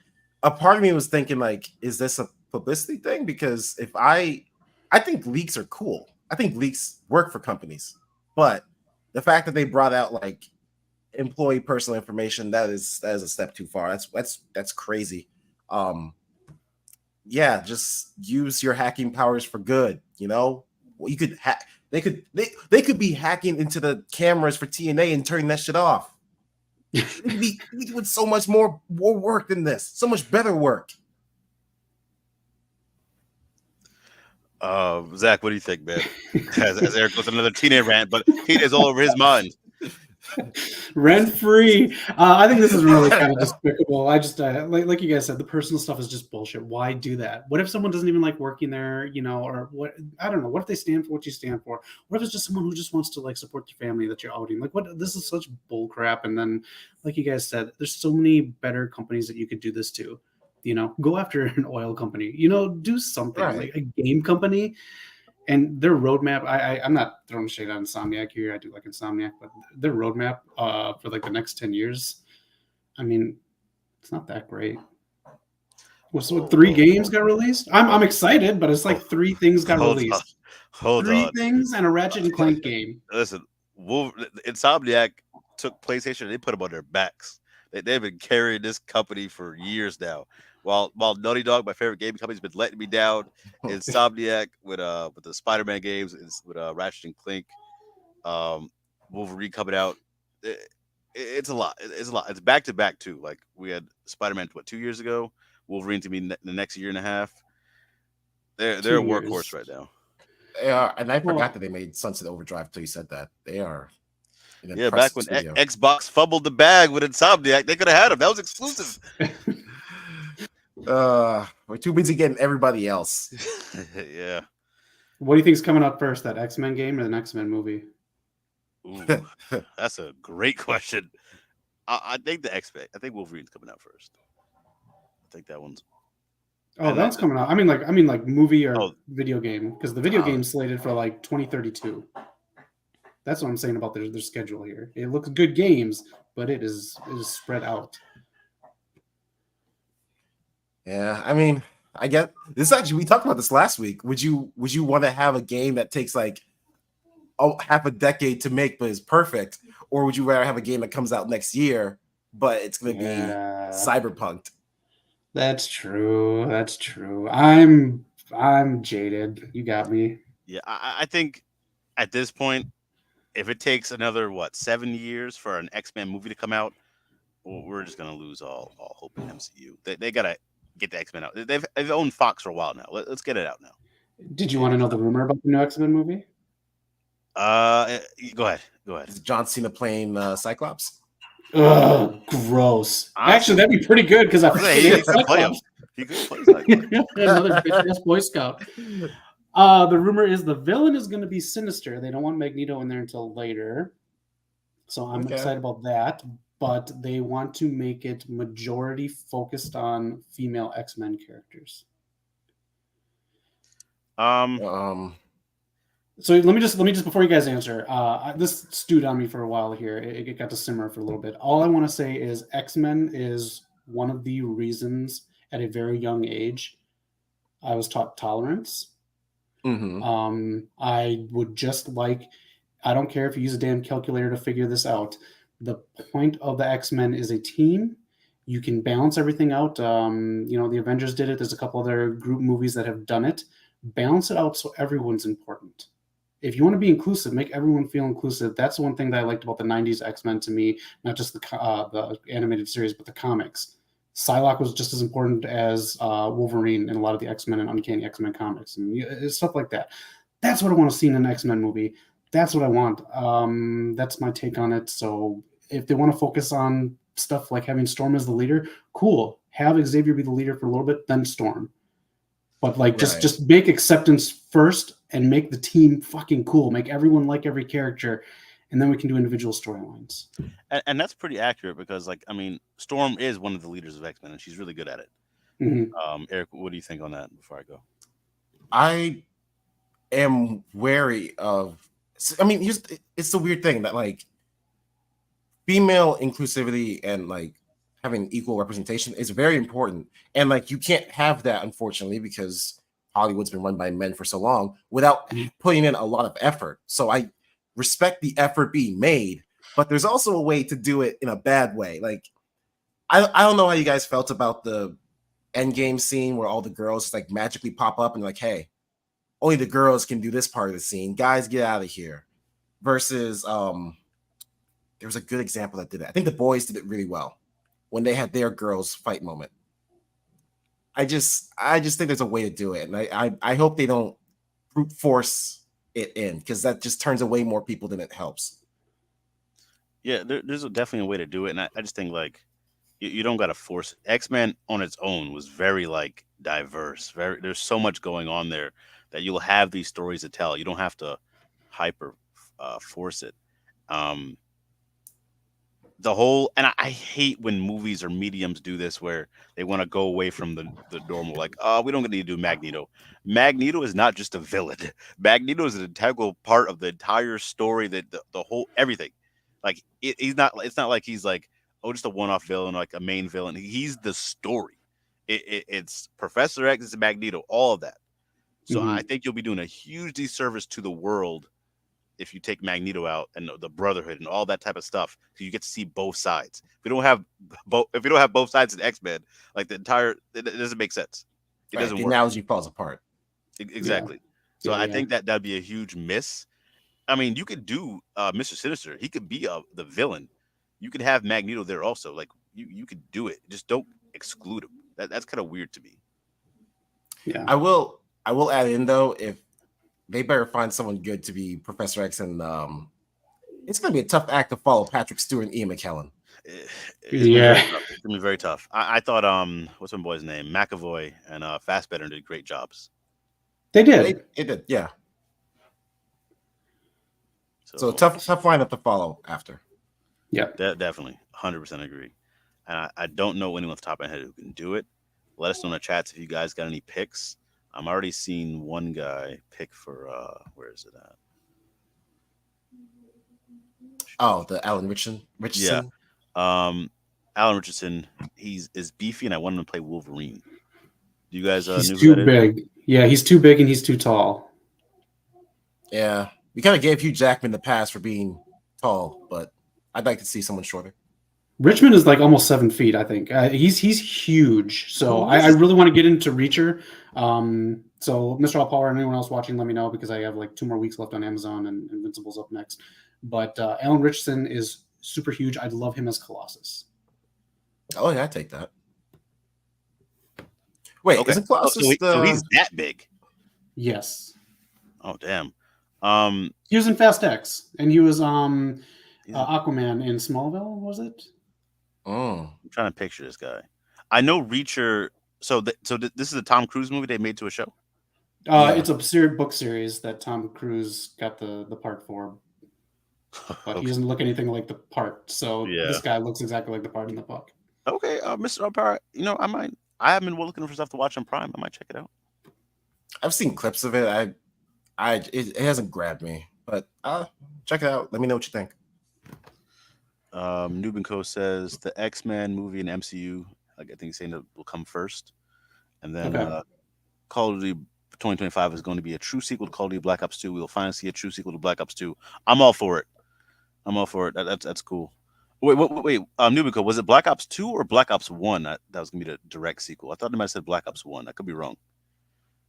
a part of me was thinking, like, is this a publicity thing? Because I think leaks are cool. I think leaks work for companies, but the fact that they brought out like employee personal information, that is a step too far. That's crazy. Yeah, just use your hacking powers for good. You know, you could hack. They could be hacking into the cameras for TNA and turning that shit off. It'd be doing so much more work than this. So much better work. Zach, what do you think, man? As Eric goes on another teenage rant, but teenage all over his mind. Rent free. I think this is really kind of despicable. I just like you guys said, the personal stuff is just bullshit. Why do that? What if someone doesn't even like working there, or what? I don't know. What if they stand for what you stand for? What if it's just someone who just wants to like support your family that you're outing? Like, what? This is such bull crap. And then, like you guys said, there's so many better companies that you could do this to. Go after an oil company. Do something Right. like a game company. And their roadmap, I'm not throwing shade on Insomniac here. I do like Insomniac, but their roadmap for like the next 10 years, I mean, it's not that great. So 3 games got released? I'm excited, but it's like 3 things got released. Hold 3 on. things and a Ratchet and Clank game. Listen, Insomniac took PlayStation and they put them on their backs. They've been carrying this company for years now. While Naughty Dog, my favorite gaming company, has been letting me down. Insomniac with the Spider-Man games, with Ratchet and Clank, Wolverine coming out. It's a lot. It's a lot. It's back to back too. Like we had Spider-Man 2 years ago. Wolverine to be the next year and a half. They're a workhorse right now. They are, and I forgot that they made Sunset Overdrive until you said that. They are. Yeah, back when Xbox fumbled the bag with Insomniac, they could have had them. That was exclusive. We're too busy getting everybody else. Yeah. What do you think is coming up first, that X-Men game or the X-Men movie? Ooh, that's a great question. I think the X-Men. I think Wolverine's coming out first. I think that one's. Oh, that's coming out. I mean, like movie or video game, because the video game's slated for like 2032. That's what I'm saying about their schedule here. It looks good games, but it is spread out. Yeah, I mean, I get this. Actually, we talked about this last week. Would you want to have a game that takes like half a decade to make, but is perfect, or would you rather have a game that comes out next year, but it's going to be cyberpunked? That's true. That's true. I'm jaded. You got me. Yeah, I think at this point, if it takes another 7 years for an X-Men movie to come out, we're just gonna lose all hope in MCU. They gotta get the X-Men out. They've owned Fox for a while now. Let's get it out now. Did you want to know the rumor about the new X-Men movie? Go ahead. Is John Cena playing Cyclops? Ugh, gross. Actually, that'd be pretty good because I hate Cyclops. He could play Cyclops. Another bitch-ass Boy Scout. The rumor is the villain is going to be Sinister. They don't want Magneto in there until later. So I'm excited about that. But they want to make it majority focused on female X-Men characters. So let me just before you guys answer, this stewed on me for a while here. It got to simmer for a little bit. All I want to say is X-Men is one of the reasons at a very young age I was taught tolerance. Mm-hmm. I would just I don't care if you use a damn calculator to figure this out. The point of the X-Men is a team. You can balance everything out. The Avengers did it. There's a couple other group movies that have done it. Balance it out so everyone's important. If you want to be inclusive, make everyone feel inclusive. That's one thing that I liked about the 90s X-Men to me, not just the animated series, but the comics. Psylocke was just as important as Wolverine in a lot of the X-Men and Uncanny X-Men comics and stuff like that. That's what I want to see in an X-Men movie. That's what I want. That's my take on it. So if they want to focus on stuff like having Storm as the leader, cool. Have Xavier be the leader for a little bit, then Storm. But just make acceptance first and make the team fucking cool. Make everyone like every character, and then we can do individual storylines. And that's pretty accurate because, Storm is one of the leaders of X-Men, and she's really good at it. Mm-hmm. Eric, what do you think on that before I go? I am wary of. It's the weird thing that female inclusivity and having equal representation is very important, and you can't have that, unfortunately, because Hollywood's been run by men for so long without putting in a lot of effort. So I respect the effort being made, but there's also a way to do it in a bad way. I don't know how you guys felt about the Endgame scene where all the girls just magically pop up and hey, only the girls can do this part of the scene. Guys, get out of here. Versus there was a good example that did it. I think the boys did it really well when they had their girls fight moment. I just think there's a way to do it, and I hope they don't brute force it in, because that just turns away more people than it helps. Yeah, there's definitely a way to do it, and I just think like you don't got to force it. X-Men on its own was very like diverse. Very there's so much going on there that you'll have these stories to tell. You don't have to hyper force it. Um, the whole and I hate when movies or mediums do this where they want to go away from the normal, like, oh, we don't need to do Magneto. Magneto is not just a villain. Magneto is an integral part of the entire story, that the whole everything. Like he's not, it's not like he's like, oh, just a one-off villain, like a main villain. He's the story. It's Professor X, it's Magneto, all of that. So I Mhm. think you'll be doing a huge disservice to the world if you take Magneto out and the Brotherhood and all that type of stuff. So you get to see both sides. If you don't have both sides in X-Men, like the entire, it doesn't make sense. It Right, doesn't the work. analogy falls apart. Yeah. Exactly. So Yeah. I Yeah. think that that'd be a huge miss. I mean, you could do Mr. Sinister. He could be the villain. You could have Magneto there also. Like you could do it. Just don't exclude him. That's kind of weird to me. Yeah. I will add in though, if they better find someone good to be Professor X, and it's going to be a tough act to follow Patrick Stewart and Ian McKellen. It's gonna be very Yeah. tough. It's gonna be very tough. I thought what's my boy's name? McAvoy and Fassbender did great jobs. They They did. it did, yeah. So So tough lineup to follow after. Yeah. definitely 100% agree. And I don't know anyone off the top of my head who can do it. Let us know in the chats if you guys got any picks. I'm already seeing one guy pick for where is it at? Oh, the Alan Yeah. Richardson. Alan Richardson, he's is beefy and I want him to play Wolverine. Do you guys He's knew who too that is? big. Yeah, he's too big and he's too tall. Yeah, we kind of gave Hugh Jackman the pass for being tall, but I'd like to see someone shorter. Richmond is like almost 7 feet, I think. He's huge. So I really want to get into Reacher. So Mr. All Power and anyone else watching, let me know, because I have like 2 more weeks left on Amazon and Invincible's up next. But Alan Richardson is super huge. I'd love him as Colossus. Oh yeah, I take that. Wait, Okay. isn't Colossus So he's that big. Yes. Oh damn. He was in Fast X, and he was he's- Aquaman in Smallville, was it? I'm trying to picture this guy. I know Reacher. So this is a Tom Cruise movie they made to a show. Yeah. It's a book series that Tom Cruise got the part for, but he doesn't look anything like the part. So Yeah. this guy looks exactly like the part in the book. Okay, Mr. Power. You know, I have been looking for stuff to watch on Prime. I might check it out. I've seen clips of it. It hasn't grabbed me, but check it out. Let me know what you think. Nubin Co says the X-Men movie and MCU. Like, I think he's saying that will come first, and then Okay. Call of Duty 2025 is going to be a true sequel to Call of Duty Black Ops 2. We will finally see a true sequel to Black Ops 2. I'm all for it. That's cool. Wait. Nubin Co, was it Black Ops 2 or Black Ops 1? That was going to be the direct sequel. I thought they might have said Black Ops 1. I could be wrong.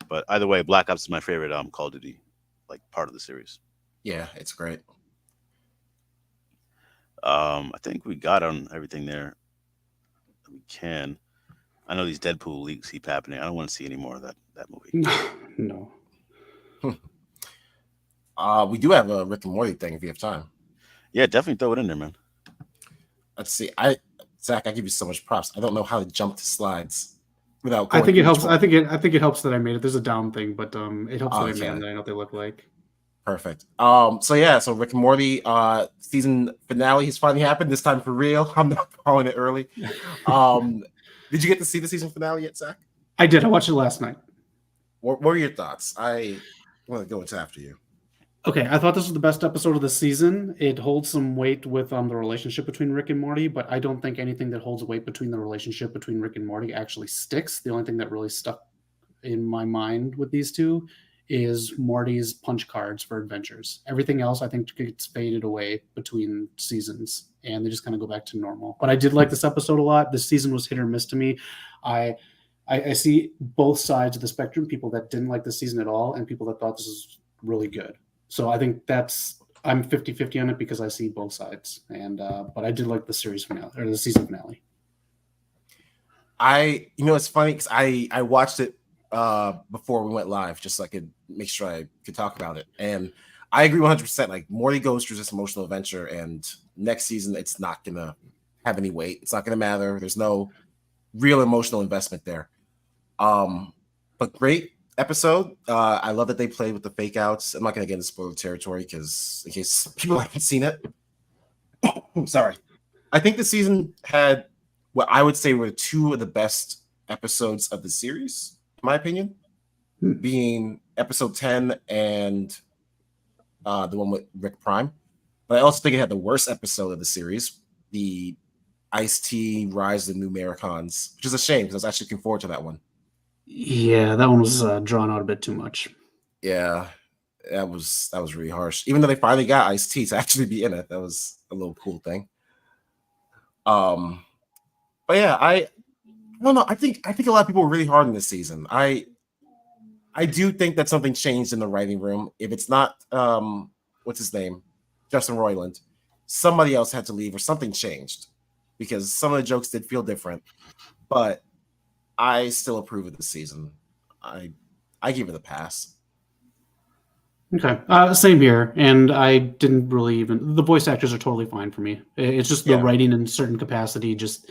But either way, Black Ops is my favorite Call of Duty, like, part of the series. Yeah, it's great. I think we got on everything there. We can. I know these Deadpool leaks keep happening. I don't want to see any more of that movie. No. We do have a Rick and Morty thing if you have time. Yeah, definitely throw it in there, man. Let's see. Zach, I give you so much props. I don't know how to jump to slides without. I think it helps. One. I think it helps that I made it. There's a down thing, but it helps that I made them. That I know what they look like. Perfect. So Rick and Morty season finale has finally happened. This time for real. I'm not calling it early. Did you get to see the season finale yet, Zach? I did. I watched it last night. What were your thoughts? I want to go into after you. Okay, I thought this was the best episode of the season. It holds some weight with the relationship between Rick and Morty, but I don't think anything that holds weight between the relationship between Rick and Morty actually sticks. The only thing that really stuck in my mind with these two is Morty's punch cards for adventures. Everything else, I think, gets faded away between seasons, and they just kind of go back to normal. But I did like this episode a lot. This season was hit or miss to me. I see both sides of the spectrum, people that didn't like the season at all and people that thought this was really good. So I think I'm 50-50 on it because I see both sides. And but I did like the series finale or the season finale. It's funny because I watched it before we went live, just so I could make sure I could talk about it. And I agree 100%. Like Morty goes through this emotional adventure, and next season it's not gonna have any weight. It's not gonna matter. There's no real emotional investment there. But great episode. I love that they played with the fake outs. I'm not gonna get into spoiler territory because in case people haven't seen it. Sorry. I think the season had what I would say were two of the best episodes of the series, in my opinion, being episode 10 and the one with Rick Prime. But I also think it had the worst episode of the series, the Ice-T Rise of the New Americans, which is a shame because I was actually looking forward to that one. Yeah, that one was drawn out a bit too much. Yeah, that was really harsh. Even though they finally got Ice-T to actually be in it, that was a little cool thing. But yeah, I don't know. I think a lot of people were really hard on this season. I do think that something changed in the writing room. If it's not what's his name, Justin Roiland, somebody else had to leave or something changed because some of the jokes did feel different. But I still approve of the season. I give it a pass. Okay, same here. And I didn't really even. The voice actors are totally fine for me. It's just the writing in certain capacity. Just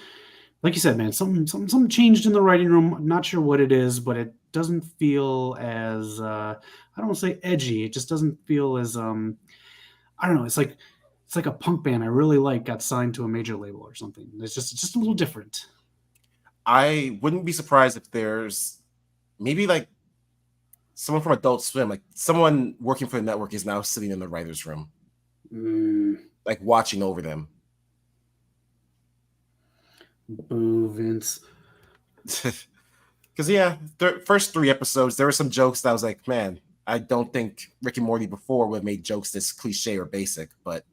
like you said, man, something changed in the writing room. I'm not sure what it is, but it doesn't feel as I don't want to say edgy. It just doesn't feel as I don't know. It's like a punk band I really like got signed to a major label or something. It's just a little different. I wouldn't be surprised if there's maybe like someone from Adult Swim, like someone working for the network is now sitting in the writer's room, like watching over them. Boo, Vince. Because the first 3 episodes, there were some jokes that I was like, man, I don't think Rick and Morty before would have made jokes this cliche or basic, but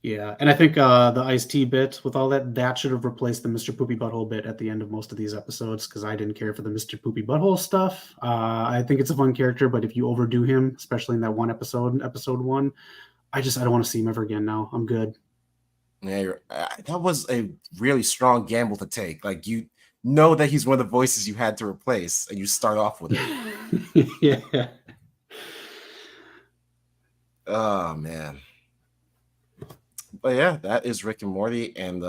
yeah, and I think the Ice-T bit with all that should have replaced the Mr. Poopy Butthole bit at the end of most of these episodes because I didn't care for the Mr. Poopy Butthole stuff. I think it's a fun character, but if you overdo him, especially in that one episode, episode 1, I don't want to see him ever again now. I'm good. Yeah, that was a really strong gamble to take. Like, you know that he's one of the voices you had to replace, and you start off with it. Yeah. Oh, man. But yeah, that is Rick and Morty. And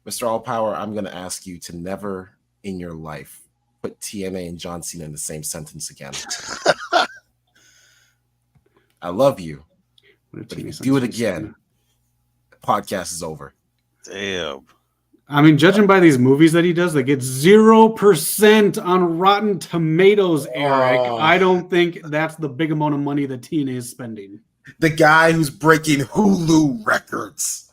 Mr. All Power, I'm going to ask you to never in your life put TNA and John Cena in the same sentence again. I love you. But if you do it again, the podcast is over. Damn. I mean, judging by these movies that he does, they get 0% on Rotten Tomatoes, Eric. I don't think that's the big amount of money that TNA is spending. The guy who's breaking Hulu records.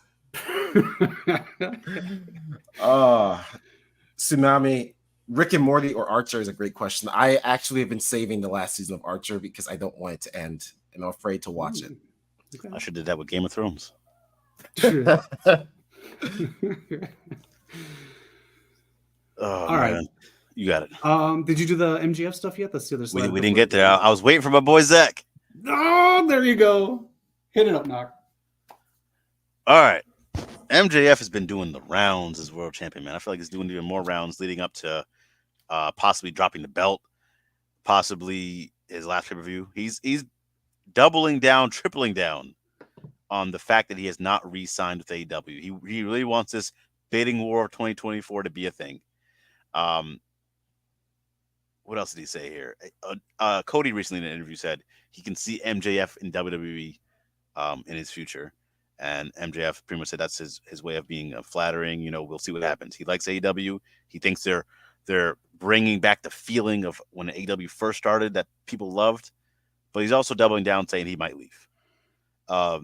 Tsunami, Rick and Morty or Archer is a great question. I actually have been saving the last season of Archer because I don't want it to end, and I'm afraid to watch it. Okay. I should have did that with Game of Thrones. All right. Man. You got it. Did you do the MGF stuff yet? That's the other slide. We didn't get there. I was waiting for my boy Zach. Oh, there you go. Hit it up, Knock. All right. MJF has been doing the rounds as world champion, man. I feel like he's doing even more rounds leading up to possibly dropping the belt, possibly his last pay-per-view. He's doubling down, tripling down on the fact that he has not re-signed with AEW. He really wants this bidding war of 2024 to be a thing. What else did he say here? Cody recently in an interview said he can see MJF in WWE in his future. And MJF pretty much said that's his way of being flattering. You know, we'll see what happens. He likes AEW. He thinks they're bringing back the feeling of when AEW first started that people loved. But he's also doubling down, saying he might leave. To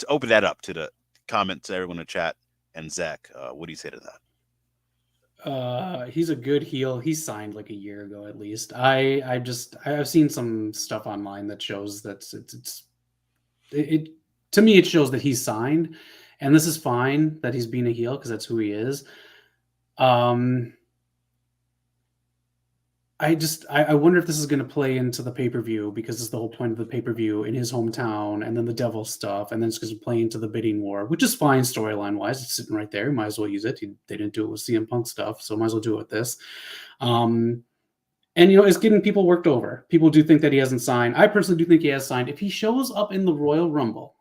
open that up to the comment to everyone in the chat and Zach, what do you say to that? He's a good heel. He signed like a year ago at least. I've seen some stuff online that shows that it to me it shows that he's signed, and this is fine that he's being a heel because that's who he is. I wonder if this is going to play into the pay-per-view, because it's the whole point of the pay-per-view in his hometown, and then the devil stuff, and then it's going to play into the bidding war, which is fine storyline wise. It's sitting right there. Might as well use it. They didn't do it with CM Punk stuff, so might as well do it with this. And it's getting people worked over. People do think that he hasn't signed. I personally do think he has signed. If he shows up in the Royal Rumble,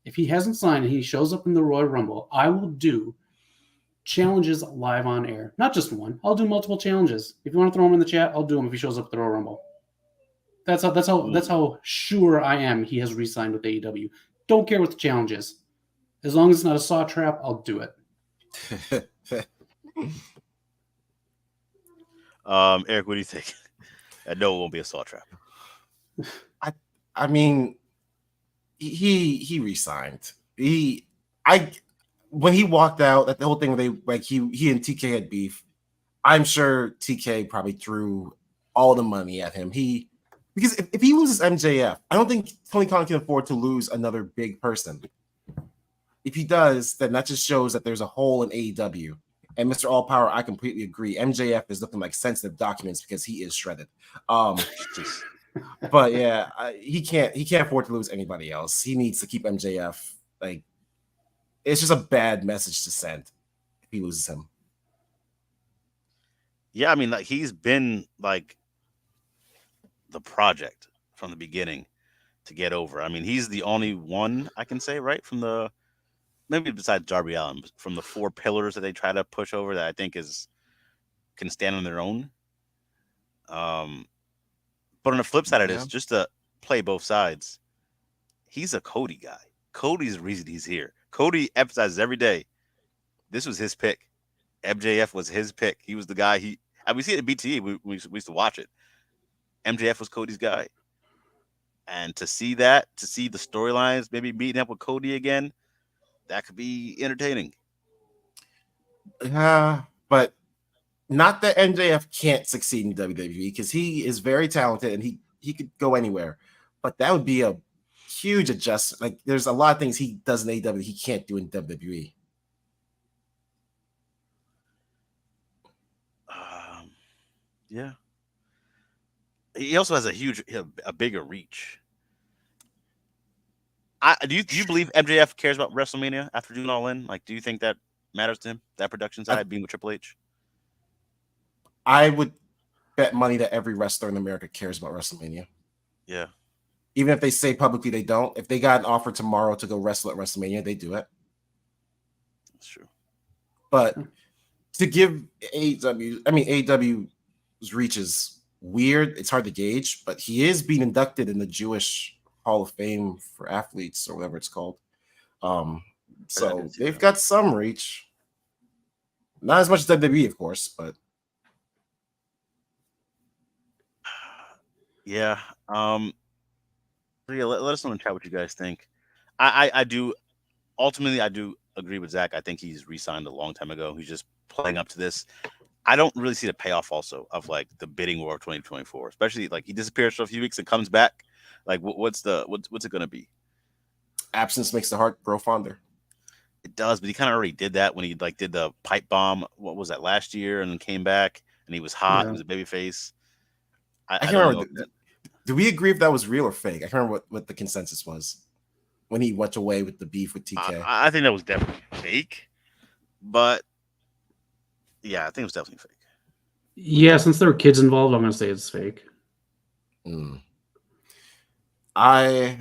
if he hasn't signed and he shows up in the Royal Rumble, I will do challenges live on air. Not just one. I'll do multiple challenges. If you want to throw him in the chat, I'll do them if he shows up at the Royal Rumble. That's how sure I am he has re-signed with AEW. Don't care what the challenge is. As long as it's not a saw trap, I'll do it. Eric, what do you think? I know it won't be a saw trap. I mean, he re-signed. When he walked out, that the whole thing where he and TK had beef, I'm sure TK probably threw all the money at him. Because if he loses MJF, I don't think Tony Khan can afford to lose another big person. If he does, then that just shows that there's a hole in AEW. And Mr. All Power, I completely agree. MJF is looking like sensitive documents because he is shredded. But yeah, he can't afford to lose anybody else. He needs to keep MJF. Like, it's just a bad message to send if he loses him. Yeah, I mean, like, he's been like the project from the beginning to get over. I mean, he's the only one I can say, right, from the, maybe besides Darby Allin, from the 4 pillars that they try to push over, that I think can stand on their own. But on the flip side of this, just to play both sides, he's a Cody guy. Cody's the reason he's here. Cody emphasizes every day, this was his pick. MJF was his pick. He was the guy. We see it at BTE. We used to watch it. MJF was Cody's guy. And to see the storylines, maybe meeting up with Cody again, that could be entertaining. But not that MJF can't succeed in WWE, because he is very talented and he could go anywhere. But that would be a huge adjustment. Like, there's a lot of things he does in AEW he can't do in WWE. Yeah. He also has a bigger reach. Do you believe MJF cares about WrestleMania after doing All In? Like, do you think that matters to him? That production side, being with Triple H? I would bet money that every wrestler in America cares about WrestleMania. Yeah. Even if they say publicly they don't. If they got an offer tomorrow to go wrestle at WrestleMania, they do it. That's true. But to give AEW's reach is weird. It's hard to gauge, but he is being inducted in the Jewish Hall of Fame for athletes, or whatever it's called. So they've got some reach. Not as much as WWE, of course, but yeah. Let us know in the chat what you guys think. I do agree with Zach. I think he's re-signed a long time ago. He's just playing up to this. I don't really see the payoff also of like the bidding war of 2024, especially like he disappears for a few weeks and comes back. Like, what's it going to be? Absence makes the heart grow fonder. It does, but he kind of already did that when he like did the pipe bomb. What was that, last year? And then came back and he was hot. He was a babyface. I can't remember. Do we agree if that was real or fake? I can't remember what the consensus was when he went away with the beef with TK. I think that was definitely fake, but yeah, I think it was definitely fake. Yeah, since there were kids involved, I'm going to say it's fake. I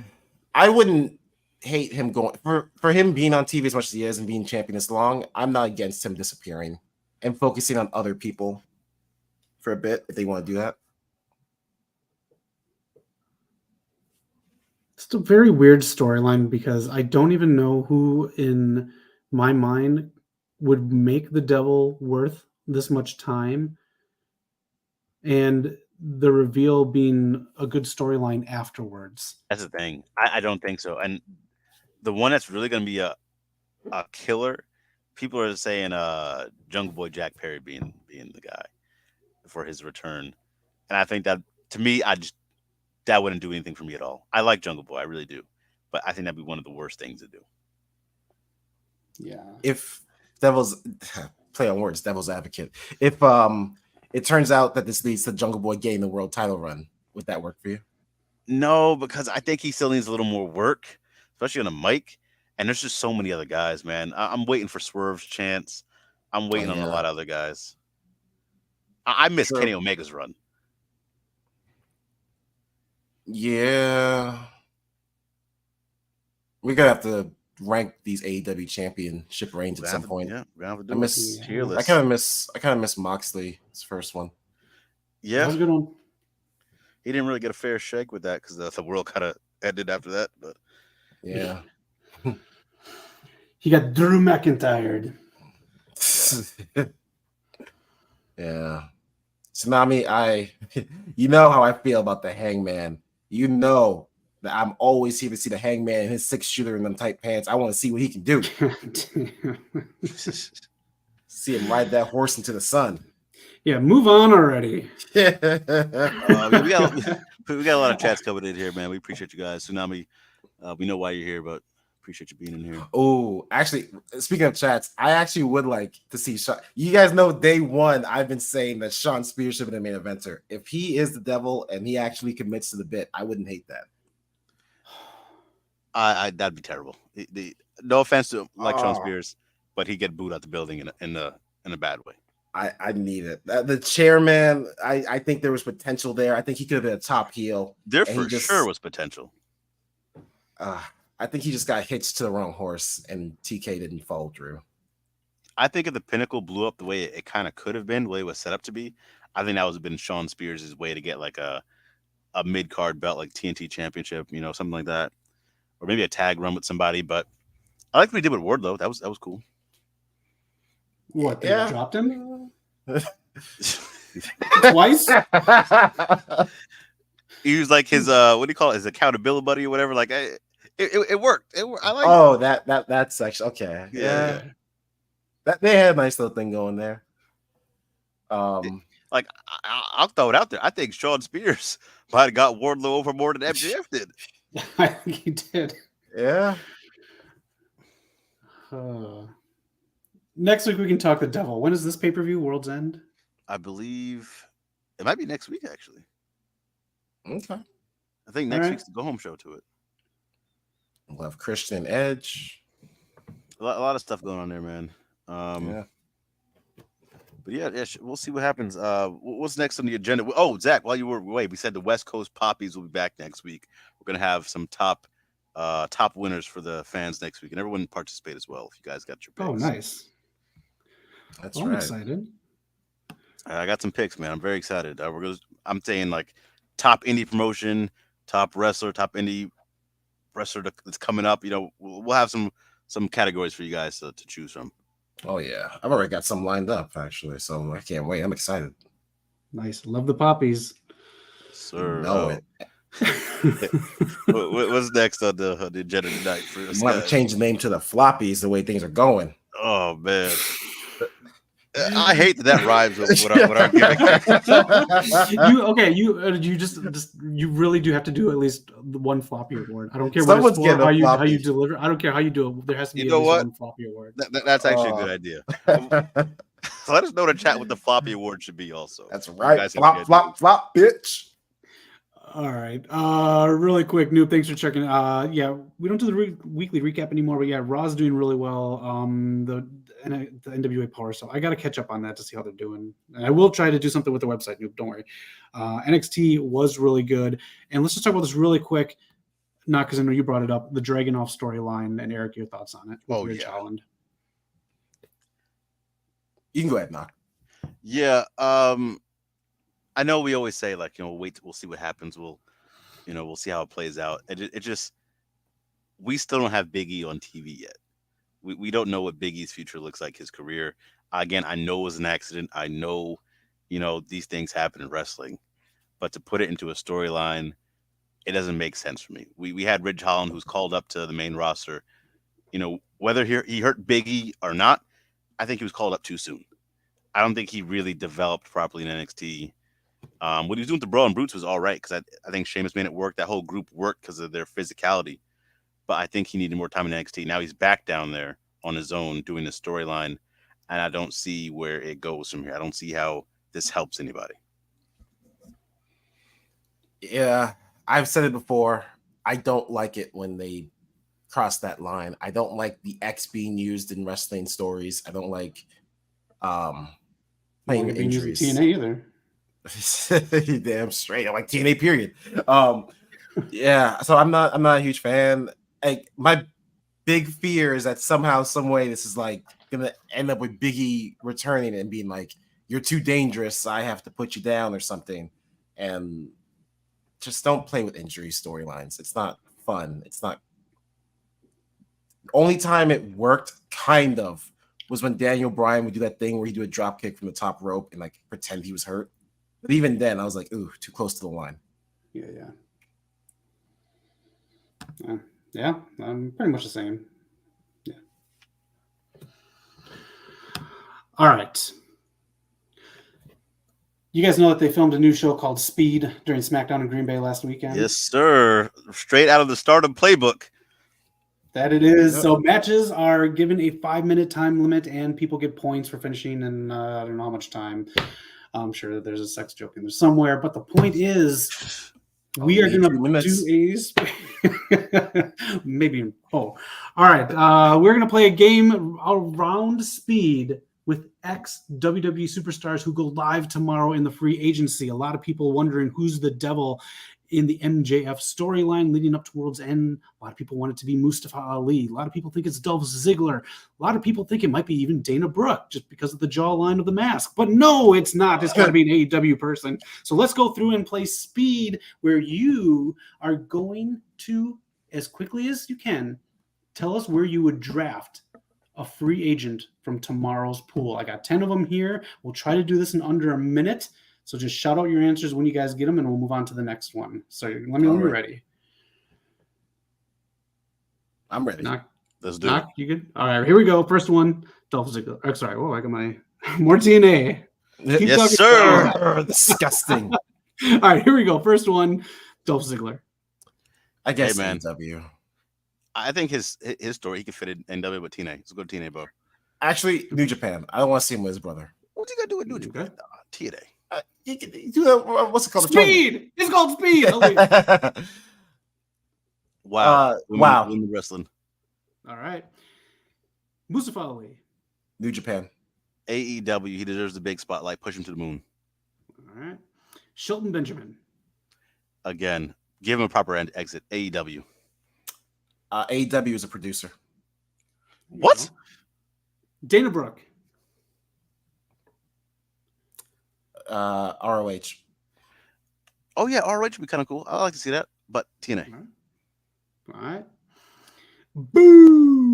wouldn't hate him going for him being on TV as much as he is and being champion this long. I'm not against him disappearing and focusing on other people for a bit if they want to do that. It's a very weird storyline because I don't even know who in my mind would make the devil worth this much time, and the reveal being a good storyline afterwards. That's the thing. I don't think so. And the one that's really going to be a killer, people are saying Jungle Boy Jack Perry being the guy for his return. And I think that, to me, that wouldn't do anything for me at all. I like Jungle Boy, I really do, but I think that'd be one of the worst things to do. Yeah. If devil's play on words, devil's advocate. If it turns out that this leads to Jungle Boy getting the world title run. Would that work for you? No, because I think he still needs a little more work, especially on a mic. And there's just so many other guys, man. I'm waiting for Swerve's chance. I'm Oh waiting on a yeah, lot of other guys. I miss Kenny true. Omega's run. Yeah, we're gonna have to rank these AEW championship reigns at some point. Yeah, we're gonna have to I do it. miss. Tier Yeah. I list. kind of miss. I kind of miss Moxley's first one. That Yeah, was a good one. he didn't really get a fair shake with that because the world kind of ended after that. But Yeah. He got Drew McIntyre. Yeah. Tsunami, you know how I feel about the Hangman. You know that I'm always here to see the Hangman in his 6-shooter in them tight pants. I want to see what he can do. See him ride that horse into the sun. Yeah, move on already. yeah, we got a lot of chats coming in here, man. We appreciate you guys. Tsunami, we know why you're here, but appreciate you being in here. Oh, actually, speaking of chats, I actually would like to see Sean. You guys know day one, I've been saying that Sean Spears should be the main eventer. If he is the devil and he actually commits to the bit, I wouldn't hate that. That'd be terrible. No offense to Sean Oh, Spears, but he'd get booed out the building in a bad way. I need it. The chairman, I think there was potential there. I think he could have been a top heel. There And he for just, sure was potential. I think he just got hitched to the wrong horse, and TK didn't follow through. I think if the Pinnacle blew up the way it kind of could have been, the way it was set up to be, I think that was been Sean Spears' way to get like a mid card belt, like TNT Championship, something like that, or maybe a tag run with somebody. But I like what he did with Wardlow. That was cool. What, they Yeah. dropped him? Twice? He was like his what do you call it? His accountability buddy or whatever. Like it worked. I like. Oh, that's actually okay. Yeah. That they had a nice little thing going there. Like I'll throw it out there. I think Sean Spears might have got Wardlow over more than MJF did. I think he did. Yeah. Next week we can talk the devil. When is this pay-per-view? World's End? I believe it might be next week actually. Okay. I think next week's the go home show to it. We'll have Christian Edge. A lot of stuff going on there, man. Yeah. But yeah, we'll see what happens. What's next on the agenda? Oh, Zach, while you were away, we said the West Coast Poppies will be back next week. We're gonna have some top winners for the fans next week, and everyone participate as well. If you guys got your picks. Oh, nice. That's I'm right. excited. I got some picks, man. I'm very excited. I'm saying like top indie promotion, top wrestler, top indie wrestler that's coming up. We'll have some categories for you guys to choose from. Oh yeah, I've already got some lined up actually, so I can't wait. I'm excited. Nice. Love the Poppies. Sir, Know it. What's next on the agenda tonight for us? I'm gonna have to change the name to the Floppies the way things are going. Oh man, I hate that rhymes with what our gimmick is. You really do have to do at least one floppy award. I don't care Someone's what it's for, getting a how you floppy. deliver. I don't care how you do it. There has to be You at know least what? one floppy award. That's actually a good idea. So let us know in the chat what the floppy award should be. Also, That's You right. guys have Flop, good flop, flop, bitch. All right. Really quick, Noob, thanks for checking. Yeah, we don't do the weekly recap anymore, but yeah, Raw's doing really well. The NWA Power, so I got to catch up on that to see how they're doing. And I will try to do something with the website, Noob. Don't worry. NXT was really good, and let's just talk about this really quick. Not because I know you brought it up. The Dragunov storyline, and Eric, your thoughts on it? With Ridge Holland. You can go ahead, Knock. Yeah. I know we always say like, we'll see what happens. We'll see how it plays out. It just, we still don't have Big E on TV yet. We don't know what Big E's future looks like, his career. Again, I know it was an accident. I know, these things happen in wrestling, but to put it into a storyline, it doesn't make sense for me. We had Ridge Holland, who's called up to the main roster. Whether he hurt Big E or not, I think he was called up too soon. I don't think he really developed properly in NXT. What he was doing with the Bro and Brutes was all right, because I think Sheamus made it work. That whole group worked because of their physicality. But I think he needed more time in NXT. Now he's back down there on his own doing the storyline, and I don't see where it goes from here. I don't see how this helps anybody. Yeah, I've said it before. I don't like it when they cross that line. I don't like the X being used in wrestling stories. I don't like playing with being used in injuries. TNA either. Damn straight. I like TNA period. Yeah, so I'm not a huge fan. Like my big fear is that somehow, some way, this is like gonna end up with Biggie returning and being like, "You're too dangerous. I have to put you down" or something. And just don't play with injury storylines. It's not fun. It's not. Only time it worked, kind of, was when Daniel Bryan would do that thing where he'd do a drop kick from the top rope and like pretend he was hurt. But even then, I was like, "Ooh, too close to the line." Yeah. I'm pretty much the same. Yeah. All right. You guys know that they filmed a new show called Speed during SmackDown in Green Bay last weekend? Yes, sir. Straight out of the Stardom playbook. That it is. So matches are given a 5-minute time limit, and people get points for finishing in I don't know how much time. I'm sure that there's a sex joke in there somewhere, but the point is, we are going to do maybe. All right. We're going to play a game around Speed with ex-WWE superstars who go live tomorrow in the free agency. A lot of people wondering who's the devil in the MJF storyline leading up to World's End. A lot of people want it to be Mustafa Ali. A lot of people think it's Dolph Ziggler. A lot of people think it might be even Dana Brooke just because of the jawline of the mask. But no, it's not. It's got to be an AEW person. So let's go through and play Speed, where you are going to, as quickly as you can, tell us where you would draft a free agent from tomorrow's pool. I got 10 of them here. We'll try to do this in under a minute. So just shout out your answers when you guys get them, and we'll move on to the next one. So let me know when you're ready. I'm ready. Let's do it. You good? All right, here we go. First one, Dolph Ziggler. Oh, sorry. Whoa, I got my more TNA. Yes, sir. Disgusting. All right, here we go. First one, Dolph Ziggler. I guess man. AEW. I think his story, he could fit in NW with TNA. Let's go to TNA, bro. Actually, New Japan. I don't want to see him with his brother. What's he got to do with New Japan? TNA. You can do that. What's it called? Speed. It's called Speed. Wow. Wow. Women wrestling. All right. Mustafa Ali. New Japan. AEW. He deserves the big spotlight. Push him to the moon. All right. Shelton Benjamin. Again, give him a proper exit. AEW. AEW is a producer. What? Dana Brooke. ROH. Oh yeah, ROH would be kind of cool. I like to see that, but TNA. All right. Boo.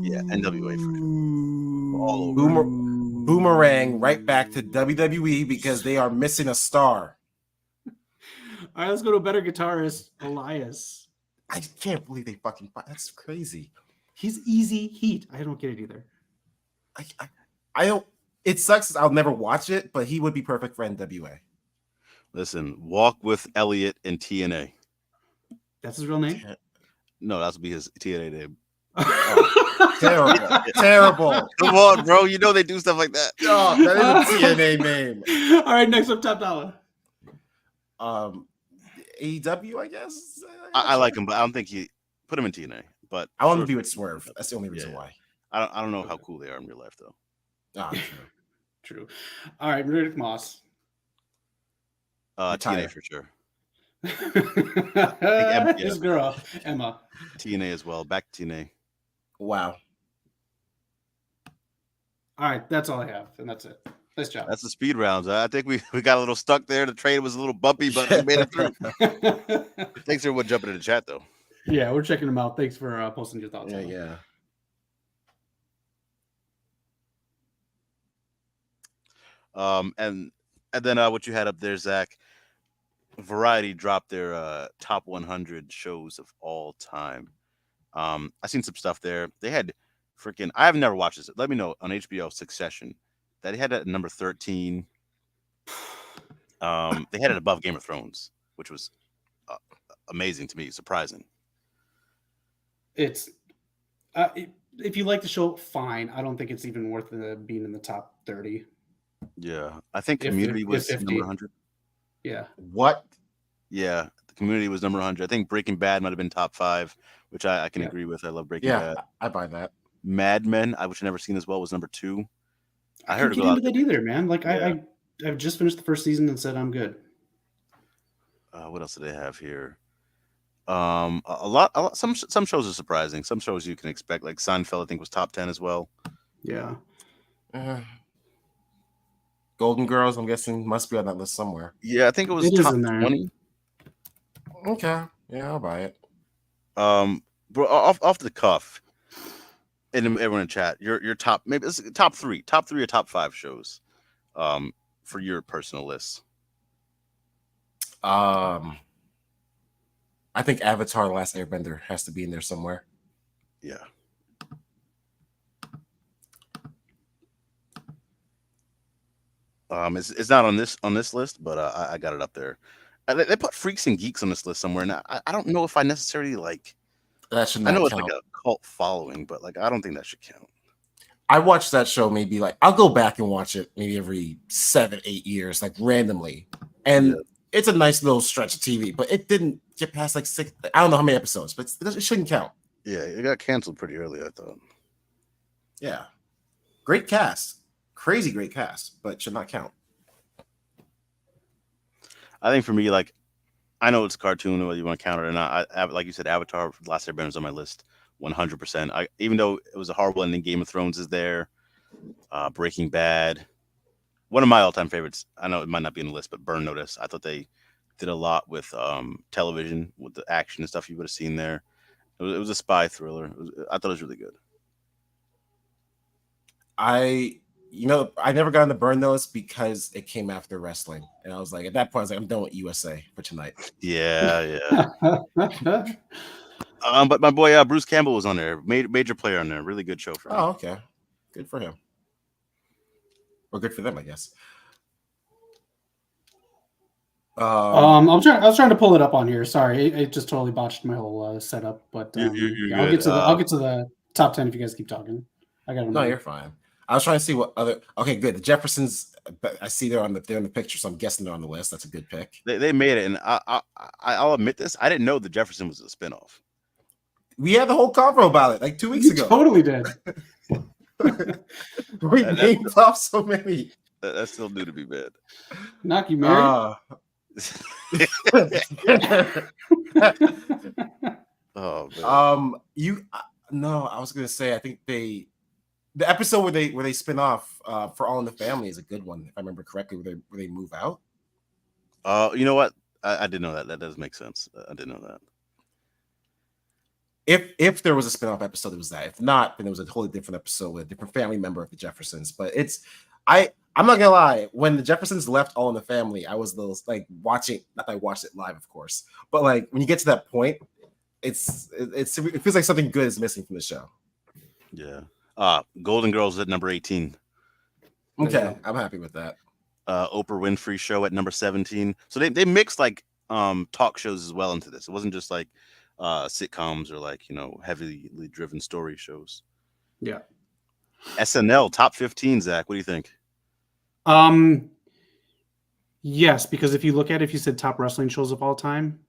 Yeah, NWA for sure. All over. Boomerang right back to WWE because they are missing a star. All right, let's go to a better guitarist, Elias. I can't believe they fucking. That's crazy. He's easy heat. I don't get it either. I don't. It sucks. I'll never watch it, but he would be perfect for NWA. Listen, walk with Elliot in TNA. That's his real name? No, that would be his TNA name. Oh, terrible. Terrible. Come on, bro. You know they do stuff like that. Oh, that is a TNA name. All right, next up, Top Dollar. AEW, I guess. I like him, but I don't think he put him in TNA. But I want to be with Swerve. That's the only reason why. I don't know how cool they are in real life, though. Oh, true. All right, Riddick Moss. TNA for sure. His girl, Emma. TNA as well. Back to TNA. Wow. All right, that's all I have, and that's it. Nice job. That's the speed rounds. I think we got a little stuck there. The trade was a little bumpy, but we made it through. Thanks everyone jumping in the chat, though. Yeah, we're checking them out. Thanks for posting your thoughts. Yeah. And then what you had up there, Zach, Variety dropped their top 100 shows of all time. I seen some stuff there. They had freaking, I've never watched this. Let me know on HBO Succession that they had it at number 13. They had it above Game of Thrones, which was amazing to me, surprising. It's if you like the show, fine. I don't think it's even worth being in the top 30. Yeah, I think If Community was number 50. 100. Yeah. What? Yeah, the Community was number 100. I think Breaking Bad might have been top 5, which I can Yeah. agree with. I love Breaking Yeah, Bad. I buy that. Mad Men, which I've never seen as well, was number 2. I I heard couldn't a get lot into of good that things. either, man. Like Yeah. I've just finished the first season and said I'm good. What else do they have here? A lot. Some shows are surprising. Some shows you can expect, like Seinfeld, I think was top 10 as well. Yeah. Golden Girls, I'm guessing, must be on that list somewhere. Yeah, I think it was It is top in there. 20. Okay, yeah, I'll buy it. Bro, off the cuff, and everyone in chat, your top, maybe it's top 3 or top 5 shows, for your personal list. I think Avatar: The Last Airbender has to be in there somewhere. Yeah. It's not on this list, but I got it up there. They put Freaks and Geeks on this list somewhere, and I don't know if I necessarily like. That should I not know it's count. like a cult following, but like I don't think that should count. I watched that show maybe like I'll go back and watch it maybe every 7-8 years, like randomly, and it's a nice little stretch of TV. But it didn't get past like 6. I don't know how many episodes, but it shouldn't count. Yeah, it got canceled pretty early, I thought. Yeah, great cast, crazy great cast, but should not count. I think for me, like, I know it's a cartoon, whether you want to count it or not. Like you said, Avatar: The Last Airbender is on my list, 100%. Even though it was a horrible ending, Game of Thrones is there. Breaking Bad, one of my all-time favorites. I know it might not be on the list, but Burn Notice. I thought they did a lot with television, with the action and stuff you would have seen there. It was a spy thriller. I thought it was really good. I never got into Burn Notice because it came after wrestling, and I was like, at that point, I was like, I'm done with USA for tonight. Yeah. But my boy Bruce Campbell was on there, major player on there. Really good show for him. Oh, okay, good for him, or good for them, I guess. I was trying to pull it up on here. Sorry, it just totally botched my whole setup. But You're I'll good. get to the top 10 if you guys keep talking. I got No, you're fine. I was trying to see what other. Okay, good. The Jeffersons. I see they're in the picture, so I'm guessing they're on the list. That's a good pick. They made it, and I'll admit this. I didn't know the Jefferson was a spinoff. We had the whole convo about it like 2 weeks ago. Totally did. We named off so many. That's still new to me, man. Knock, you married? Oh man. No, I was gonna say I think the episode where they spin off for All in the Family is a good one, if I remember correctly, where they move out. You know what? I didn't know that. That does make sense. I didn't know that. If there was a spin-off episode, it was that. If not, then it was a totally different episode with a different family member of the Jeffersons. But I'm not gonna lie, when the Jeffersons left All in the Family, I was like watching, not that I watched it live, of course, but like when you get to that point, it feels like something good is missing from the show. Yeah. Golden Girls at number 18. Okay, I'm happy with that. Oprah Winfrey Show at number 17. So they mixed like talk shows as well into this. It wasn't just like sitcoms or like, heavily driven story shows. Yeah. SNL top 15, Zach. What do you think? Yes, because if you said top wrestling shows of all time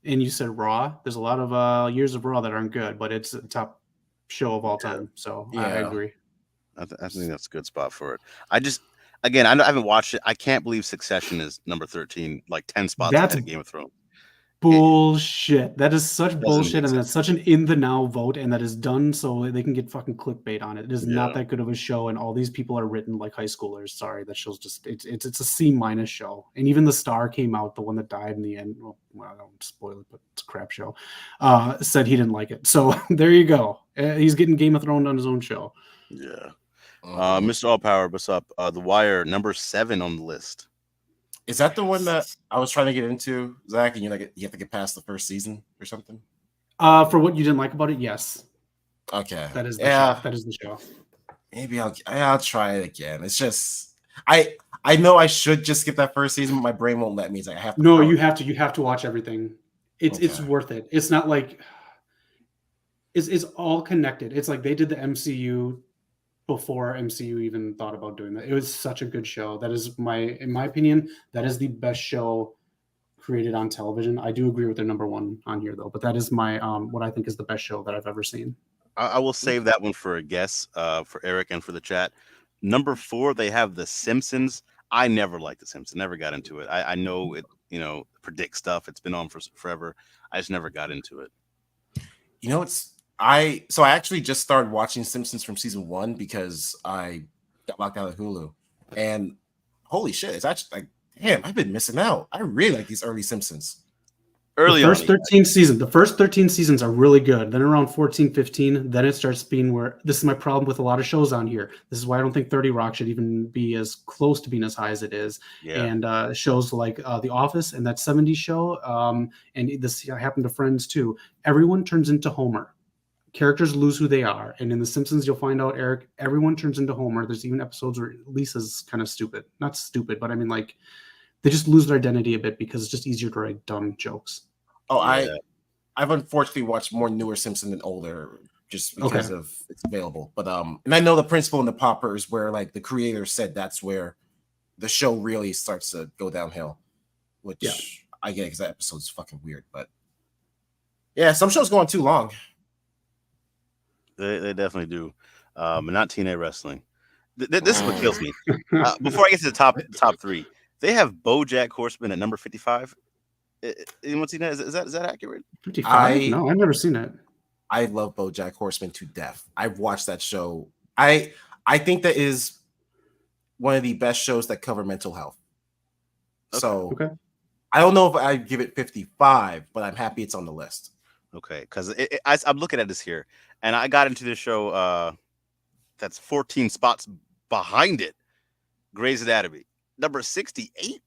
and you said Raw, there's a lot of years of Raw that aren't good, but it's a top show of all time. So yeah. I agree. I think that's a good spot for it. I haven't watched it. I can't believe Succession is number 13, like 10 spots ahead of Game of Thrones. Bullshit. That is such bullshit, and that's such an in the now vote, and that is done so they can get fucking clickbait on it. It is not that good of a show, and all these people are written like high schoolers. Sorry, that show's just it's a C- show. And even the star came out, the one that died in the end. Well, I don't spoil it, but it's a crap show. Said he didn't like it. So there you go. He's getting Game of Thrones on his own show. Yeah. Mr. All Power, what's up? The Wire, number 7 on the list. Is that the one that I was trying to get into, Zach? And you have to get past the first season or something? For what you didn't like about it, yes. Okay. That is the show. That is the show. Maybe I'll try it again. It's just I know I should just skip that first season, but my brain won't let me. It's like I have to. No, you have to watch everything. It's worth it. It's not like it's all connected. It's like they did the MCU before MCU even thought about doing that. It was such a good show. That is in my opinion, that is the best show created on television. I do agree with their number one on here though, but that is my what I think is the best show that I've ever seen. I will save that one for a guess, for Eric and for the chat. Number 4, they have The Simpsons. I never liked The Simpsons. Never got into it. I know it, predicts stuff. It's been on for forever. I just never got into it. I actually just started watching Simpsons from season 1 because I got locked out of Hulu, and holy shit, it's actually like, damn, I've been missing out. I really like these early Simpsons. The first 13 seasons are really good. Then around 14, 15, then it starts being where this is my problem with a lot of shows on here. This is why I don't think 30 Rock should even be as close to being as high as it is. Yeah. And shows like The Office and that 70s show, and this happened to Friends too. Everyone turns into Homer. Characters lose who they are. And in The Simpsons, you'll find out, Eric, everyone turns into Homer. There's even episodes where Lisa's kind of stupid. Not stupid, but I mean, like, they just lose their identity a bit because it's just easier to write dumb jokes. Oh, yeah. I've unfortunately watched more newer Simpsons than older just because of it's available. But and I know the principle in the Poppers where like the creator said that's where the show really starts to go downhill, which I get because that episode's fucking weird. But yeah, some shows go on too long. They definitely do. Not TNA wrestling. This is what kills me. Before I get to the top 3, they have BoJack Horseman at number 55. Anyone seen that? Is that accurate? 55? No, I've never seen it. I love BoJack Horseman to death. I've watched that show. I think that is one of the best shows that cover mental health. So I don't know if I give it 55, but I'm happy it's on the list. Okay, because I'm looking at this here, and I got into this show that's 14 spots behind it. Grey's Anatomy, number 68.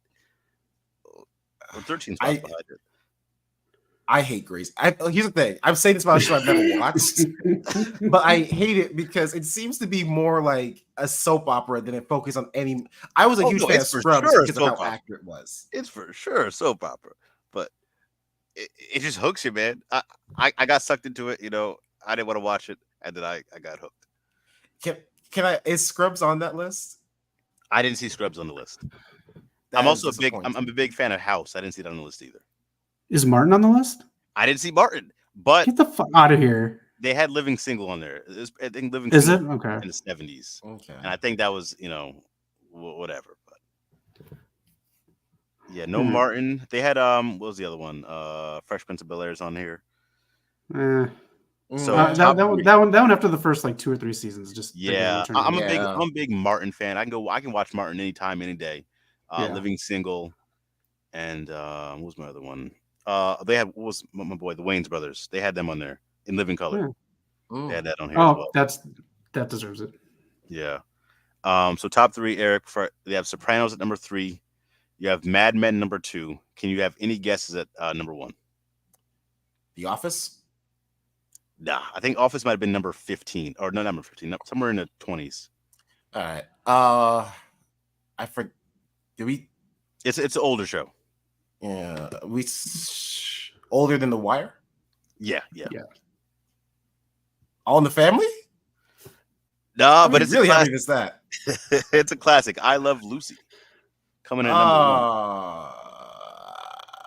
Or 13 spots behind it. I hate Grey's. Here's the thing. I'm saying this about a show I've never watched, but I hate it because it seems to be more like a soap opera than it focuses on any. I was a huge fan of Scrubs because of how accurate it was. It's for sure a soap opera, but it just hooks you, man. I got sucked into it. I didn't want to watch it, and then I got hooked. Can I? Is Scrubs on that list? I didn't see Scrubs on the list. I'm also I'm a big fan of House. I didn't see that on the list either. Is Martin on the list? I didn't see Martin, but get the fuck out of here. They had Living Single on there. I think Living Is Single it? Okay. In the 70s. Okay. And I think that was, whatever. But yeah, no Martin. They had what was the other one? Fresh Prince of Bel-Air's on here. So that one after the first like 2 or 3 seasons, just I'm a big Martin fan. I can watch Martin anytime, any day. Living Single, and what was my other one? They had what was my boy, the Wayans brothers. They had them on there in Living Color. They had that on here as well. That deserves it. Yeah. So top 3, Eric. They have Sopranos at number 3. You have Mad Men number 2. Can you have any guesses at number 1? The Office. Nah, I think Office might have been number 15, or no, number 15, somewhere in the 20s. All right. I forget. It's an older show. Yeah, older than The Wire. Yeah. All in the Family. No, but it's really happy with that. It's a classic. I Love Lucy. Coming in number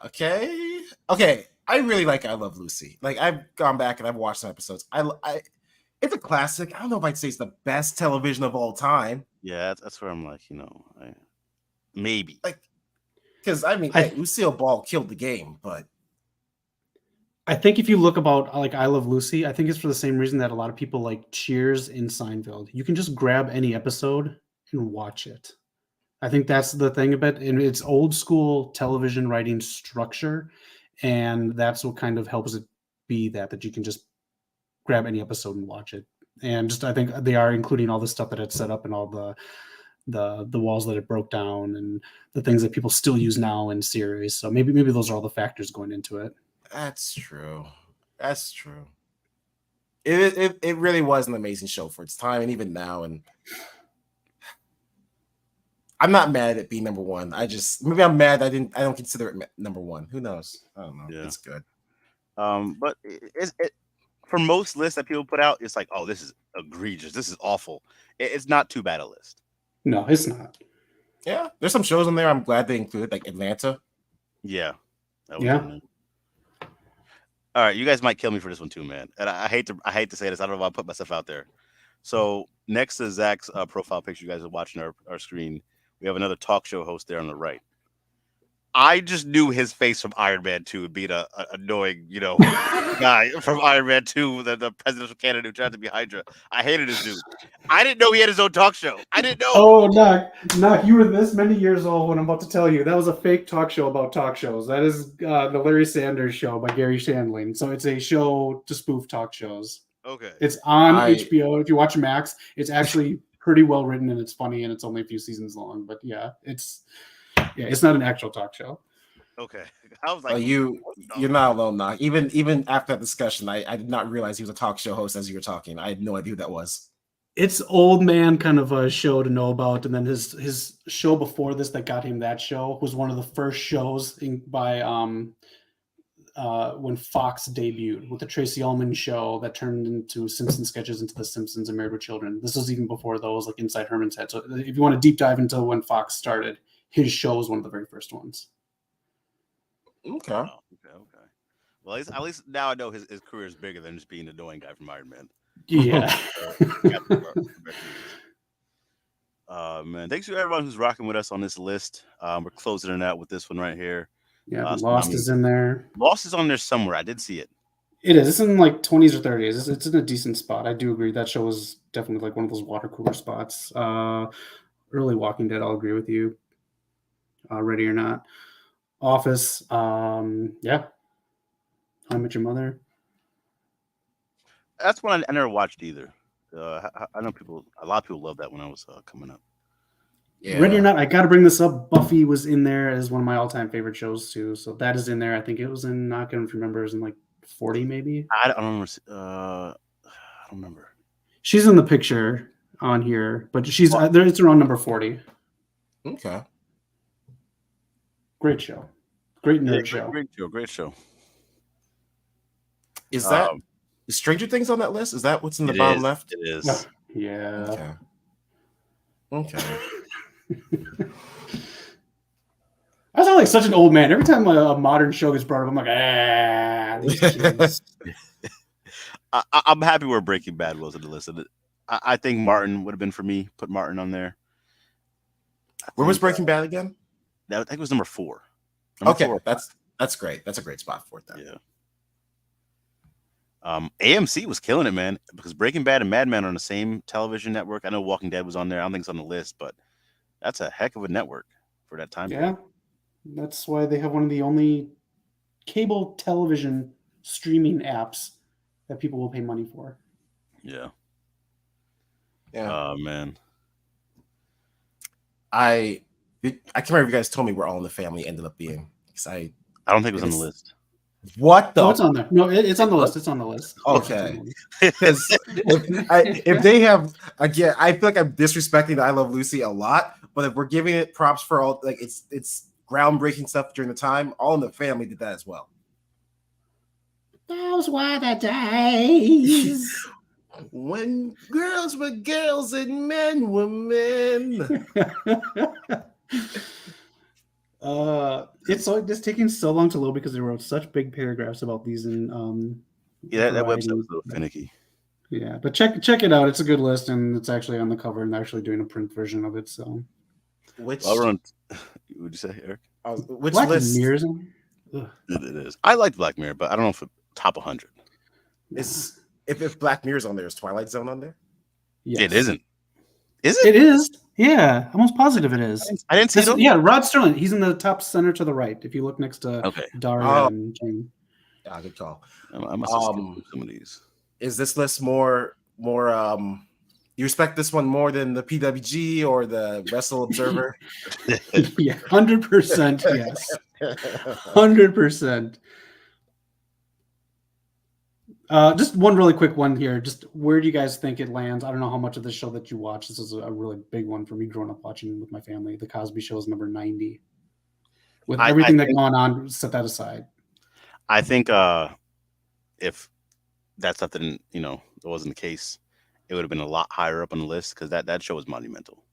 1. Okay. I really like I Love Lucy. Like I've gone back and I've watched some episodes. It's a classic. I don't know if I'd say it's the best television of all time. Yeah, that's where I'm like, maybe. Like, because Lucille Ball killed the game, but I think if you look about like I Love Lucy, I think it's for the same reason that a lot of people like Cheers and Seinfeld. You can just grab any episode and watch it. I think that's the thing about it. And it's old school television writing structure, and that's what kind of helps it be that you can just grab any episode and watch it. And just I think they are including all the stuff that it's set up and all the walls that it broke down and the things that people still use now in series. So maybe those are all the factors going into it. That's true. It really was an amazing show for its time, and even now. And I'm not mad at it being number 1. Maybe I'm mad I don't consider it number 1. Who knows? I don't know. Yeah. It's good. But for most lists that people put out, it's like, oh, this is egregious. This is awful. It's not too bad a list. No, it's not. Yeah, there's some shows on there I'm glad they included, like Atlanta. Yeah. That was Yeah. on there. All right, you guys might kill me for this one too, man. And I hate to say this. I don't know if I'll put myself out there. So next to Zach's profile picture, you guys are watching our screen. We have another talk show host there on the right. I just knew his face from Iron Man 2 would be the annoying, guy from Iron Man 2, the presidential candidate who tried to be Hydra. I hated this dude. I didn't know he had his own talk show. I didn't know. Oh, Knock, you were this many years old when I'm about to tell you. That was a fake talk show about talk shows. That is the Larry Sanders Show by Gary Shandling. So it's a show to spoof talk shows. Okay. It's on HBO. If you watch Max, it's actually pretty well written and it's funny and it's only a few seasons long. But yeah, it's not an actual talk show. Okay. I was like, you're not alone, Knock. Even after that discussion, I did not realize he was a talk show host as you were talking. I had no idea who that was. It's old man kind of a show to know about, and then his show before this that got him that show was one of the first shows by when Fox debuted with the Tracy Ullman show that turned into Simpson sketches into The Simpsons and Married with Children. This was even before those, like Inside Herman's Head. So if you want to deep dive into when Fox started, his show was one of the very first ones. Okay. Oh, okay. Well, at least now I know his career is bigger than just being the annoying guy from Iron Man. Yeah. Man, thanks to everyone who's rocking with us on this list. We're closing it out with this one right here. Yeah, Lost is in there. Lost is on there somewhere. I did see it. It is. It's in like 20s or 30s. It's in a decent spot. I do agree. That show was definitely like one of those water cooler spots. Early Walking Dead, I'll agree with you. Ready or Not. Office. Yeah. How I Met Your Mother. That's one I never watched either. I know a lot of people love that when I was coming up. Yeah. Ready or Not, I got to bring this up. Buffy was in there as one of my all-time favorite shows too. So that is in there. I think it was in, not going to remember, it was in like 40 maybe. I don't remember. I don't remember. She's in the picture on here, but she's there. It's around number 40. Okay. Great show. Great nerd show. Great show. Is that Stranger Things on that list? Is that what's in the bottom left? It is. Yeah. Okay. I sound like such an old man. Every time a modern show gets brought up, I'm like, these kids. I'm happy where Breaking Bad was on the list. I think Martin would have been for me. Put Martin on there. Where was Breaking Bad again? I think it was number 4. Okay, 4. That's great. That's a great spot for it then. Yeah. AMC was killing it, man, because Breaking Bad and Mad Men are on the same television network. I know Walking Dead was on there. I don't think it's on the list, but that's a heck of a network for that time. Yeah, that's why they have one of the only cable television streaming apps that people will pay money for. Yeah. Yeah. Oh man. I can't remember if you guys told me where All in the Family ended up being. I don't think it was on the list. What the? Oh, it's on there. No, it's on the list. It's on the list. Okay. Because if they have, again, I feel like I'm disrespecting I Love Lucy a lot, but if we're giving it props for all, like it's groundbreaking stuff during the time, All in the Family did that as well. Those were the days when girls were girls and men were men. It's taking so long to load because they wrote such big paragraphs about these in that website was a little finicky. Yeah, but check it out. It's a good list, and it's actually on the cover, and they're actually doing a print version of it. So, would you say, Eric? Which Black list? Mirror's It is. I like Black Mirror, but I don't know if it's top 100. If Black Mirror's on there, is Twilight Zone on there? Yes. It isn't. Is it? It is. Yeah, I'm almost positive it is. I didn't see it. Yeah, Rod Sterling. He's in the top center to the right. If you look next to Daria and Jane. Yeah, good call. I must have some of these. Is this list more? You respect this one more than the PWG or the Wrestle Observer? Yeah, 100%. Yes, 100%. Just one really quick one here. Just where do you guys think it lands? I don't know how much of the show that you watch. This is a really big one for me growing up watching with my family. The Cosby Show is number 90. With everything that's gone on, set that aside. I think if that's something, it wasn't the case, it would have been a lot higher up on the list because that show was monumental.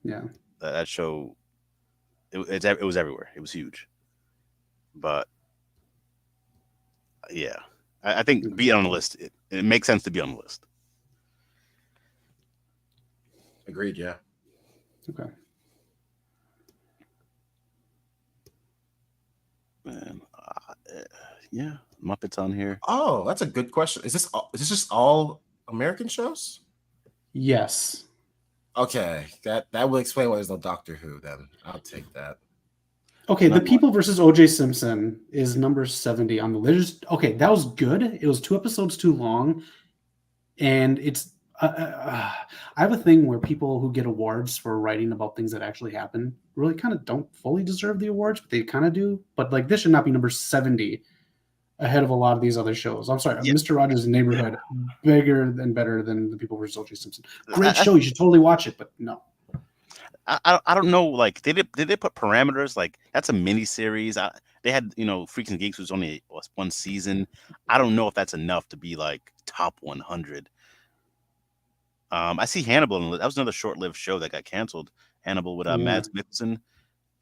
Yeah. That show, it was everywhere. It was huge. But yeah, I think being on the list, it makes sense to be on the list. Agreed. Yeah. Okay. Man, yeah, Muppets on here. Oh, that's a good question. Is this just all American shows? Yes. Okay, that will explain why there's no Doctor Who. Then I'll take that. Okay, The People versus O.J. Simpson is number 70 on the list. Okay, that was good. It was 2 episodes too long, and it's. I have a thing where people who get awards for writing about things that actually happen really kind of don't fully deserve the awards, but they kind of do. But like this should not be number 70 ahead of a lot of these other shows. I'm sorry, Yeah. Mr. Rogers' Neighborhood, bigger and better than The People vs. O.J. Simpson. Great show, you should totally watch it, but no. I don't know. Like, did they put parameters? Like, that's a mini series. They had Freaks and Geeks was only one season. I don't know if that's enough to be like top 100. I see Hannibal. That was another short-lived show that got canceled. Hannibal with Mads Mikkelsen.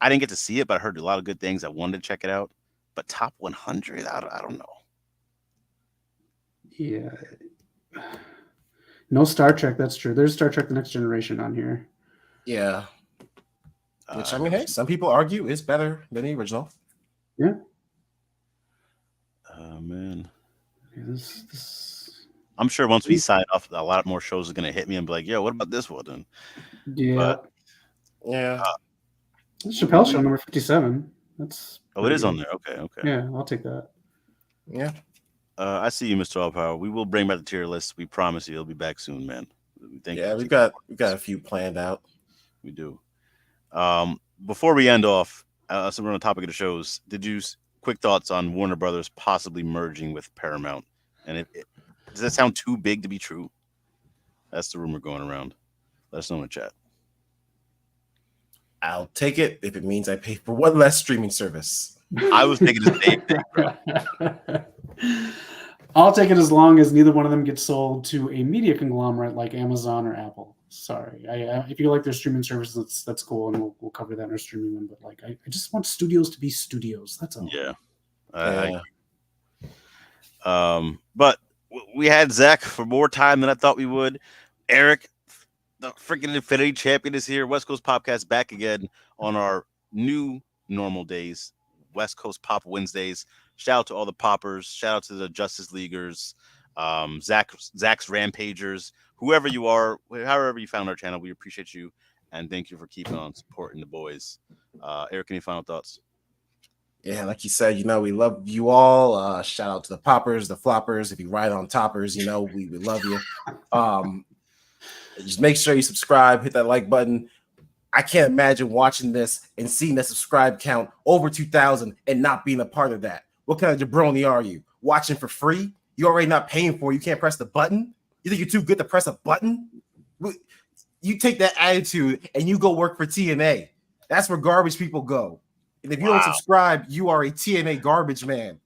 I didn't get to see it, but I heard a lot of good things. I wanted to check it out. But top 100, I don't know. Yeah. No Star Trek, that's true. There's Star Trek The Next Generation on here. Yeah. Which, I mean, hey, some people argue is better than the original. Yeah. Oh, man. Yeah, this... I'm sure once we sign off, a lot more shows are going to hit me and be like, yo, what about this one? And, yeah. But, yeah. Chappelle Show, number 57. That's it is on there. Okay. Yeah, I'll take that. Yeah. I see you, Mr. Allpower. We will bring back the tier list. We promise you it'll be back soon, man. Thank you. We've got a few planned out. We do. Before we end off, so we're on the topic of the shows. Quick thoughts on Warner Brothers possibly merging with Paramount? And does that sound too big to be true? That's the rumor going around. Let us know in the chat. I'll take it if it means I pay for one less streaming service. I was thinking the same thing, bro. I'll take it as long as neither one of them gets sold to a media conglomerate like Amazon or Apple. Sorry, if you like their streaming services, that's cool, and we'll cover that in our streaming one. But like, I just want studios to be studios. That's all. Yeah. But we had Zach for more time than I thought we would. Eric, the freaking Infinity Champion, is here. West Coast POPcast back again on our new normal days. West Coast Pop Wednesdays. Shout out to all the poppers. Shout out to the Justice Leaguers, Zach's Rampagers, whoever you are, however you found our channel. We appreciate you, and thank you for keeping on supporting the boys. Eric, any final thoughts? Yeah, like you said, we love you all. Shout out to the poppers, the floppers. If you ride on toppers, we love you. Just make sure you subscribe, hit that like button. I can't imagine watching this and seeing that subscribe count over 2,000 and not being a part of that. What kind of jabroni are you? Watching for free? You already not paying for it. You can't press the button? You think you're too good to press a button? You take that attitude and you go work for TNA. That's where garbage people go. And if you don't subscribe, you are a TNA garbage man.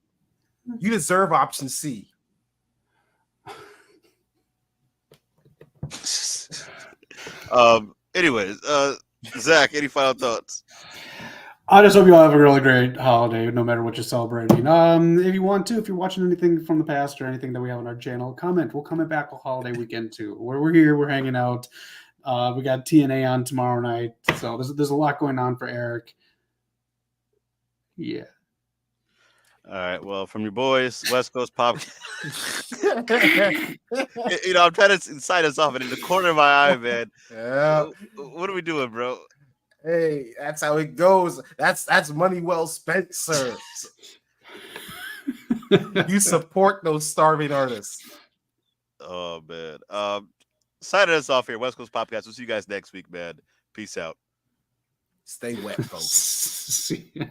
You deserve option C. Anyways, Zach, any final thoughts? I just hope you all have a really great holiday, no matter what you're celebrating. If you want to, if you're watching anything from the past or anything that we have on our channel, comment. We'll comment back on holiday weekend too. We're here, we're hanging out. We got TNA on tomorrow night, so there's a lot going on for Eric. Yeah. All right. Well, from your boys, West Coast Pop. I'm trying to sign us off, and in the corner of my eye, man. Yeah. What are we doing, bro? Hey, that's how it goes. That's money well spent, sir. You support those starving artists. Oh man. Signing us off here, West Coast POPcast. We'll see you guys next week, man. Peace out. Stay wet, folks. See ya.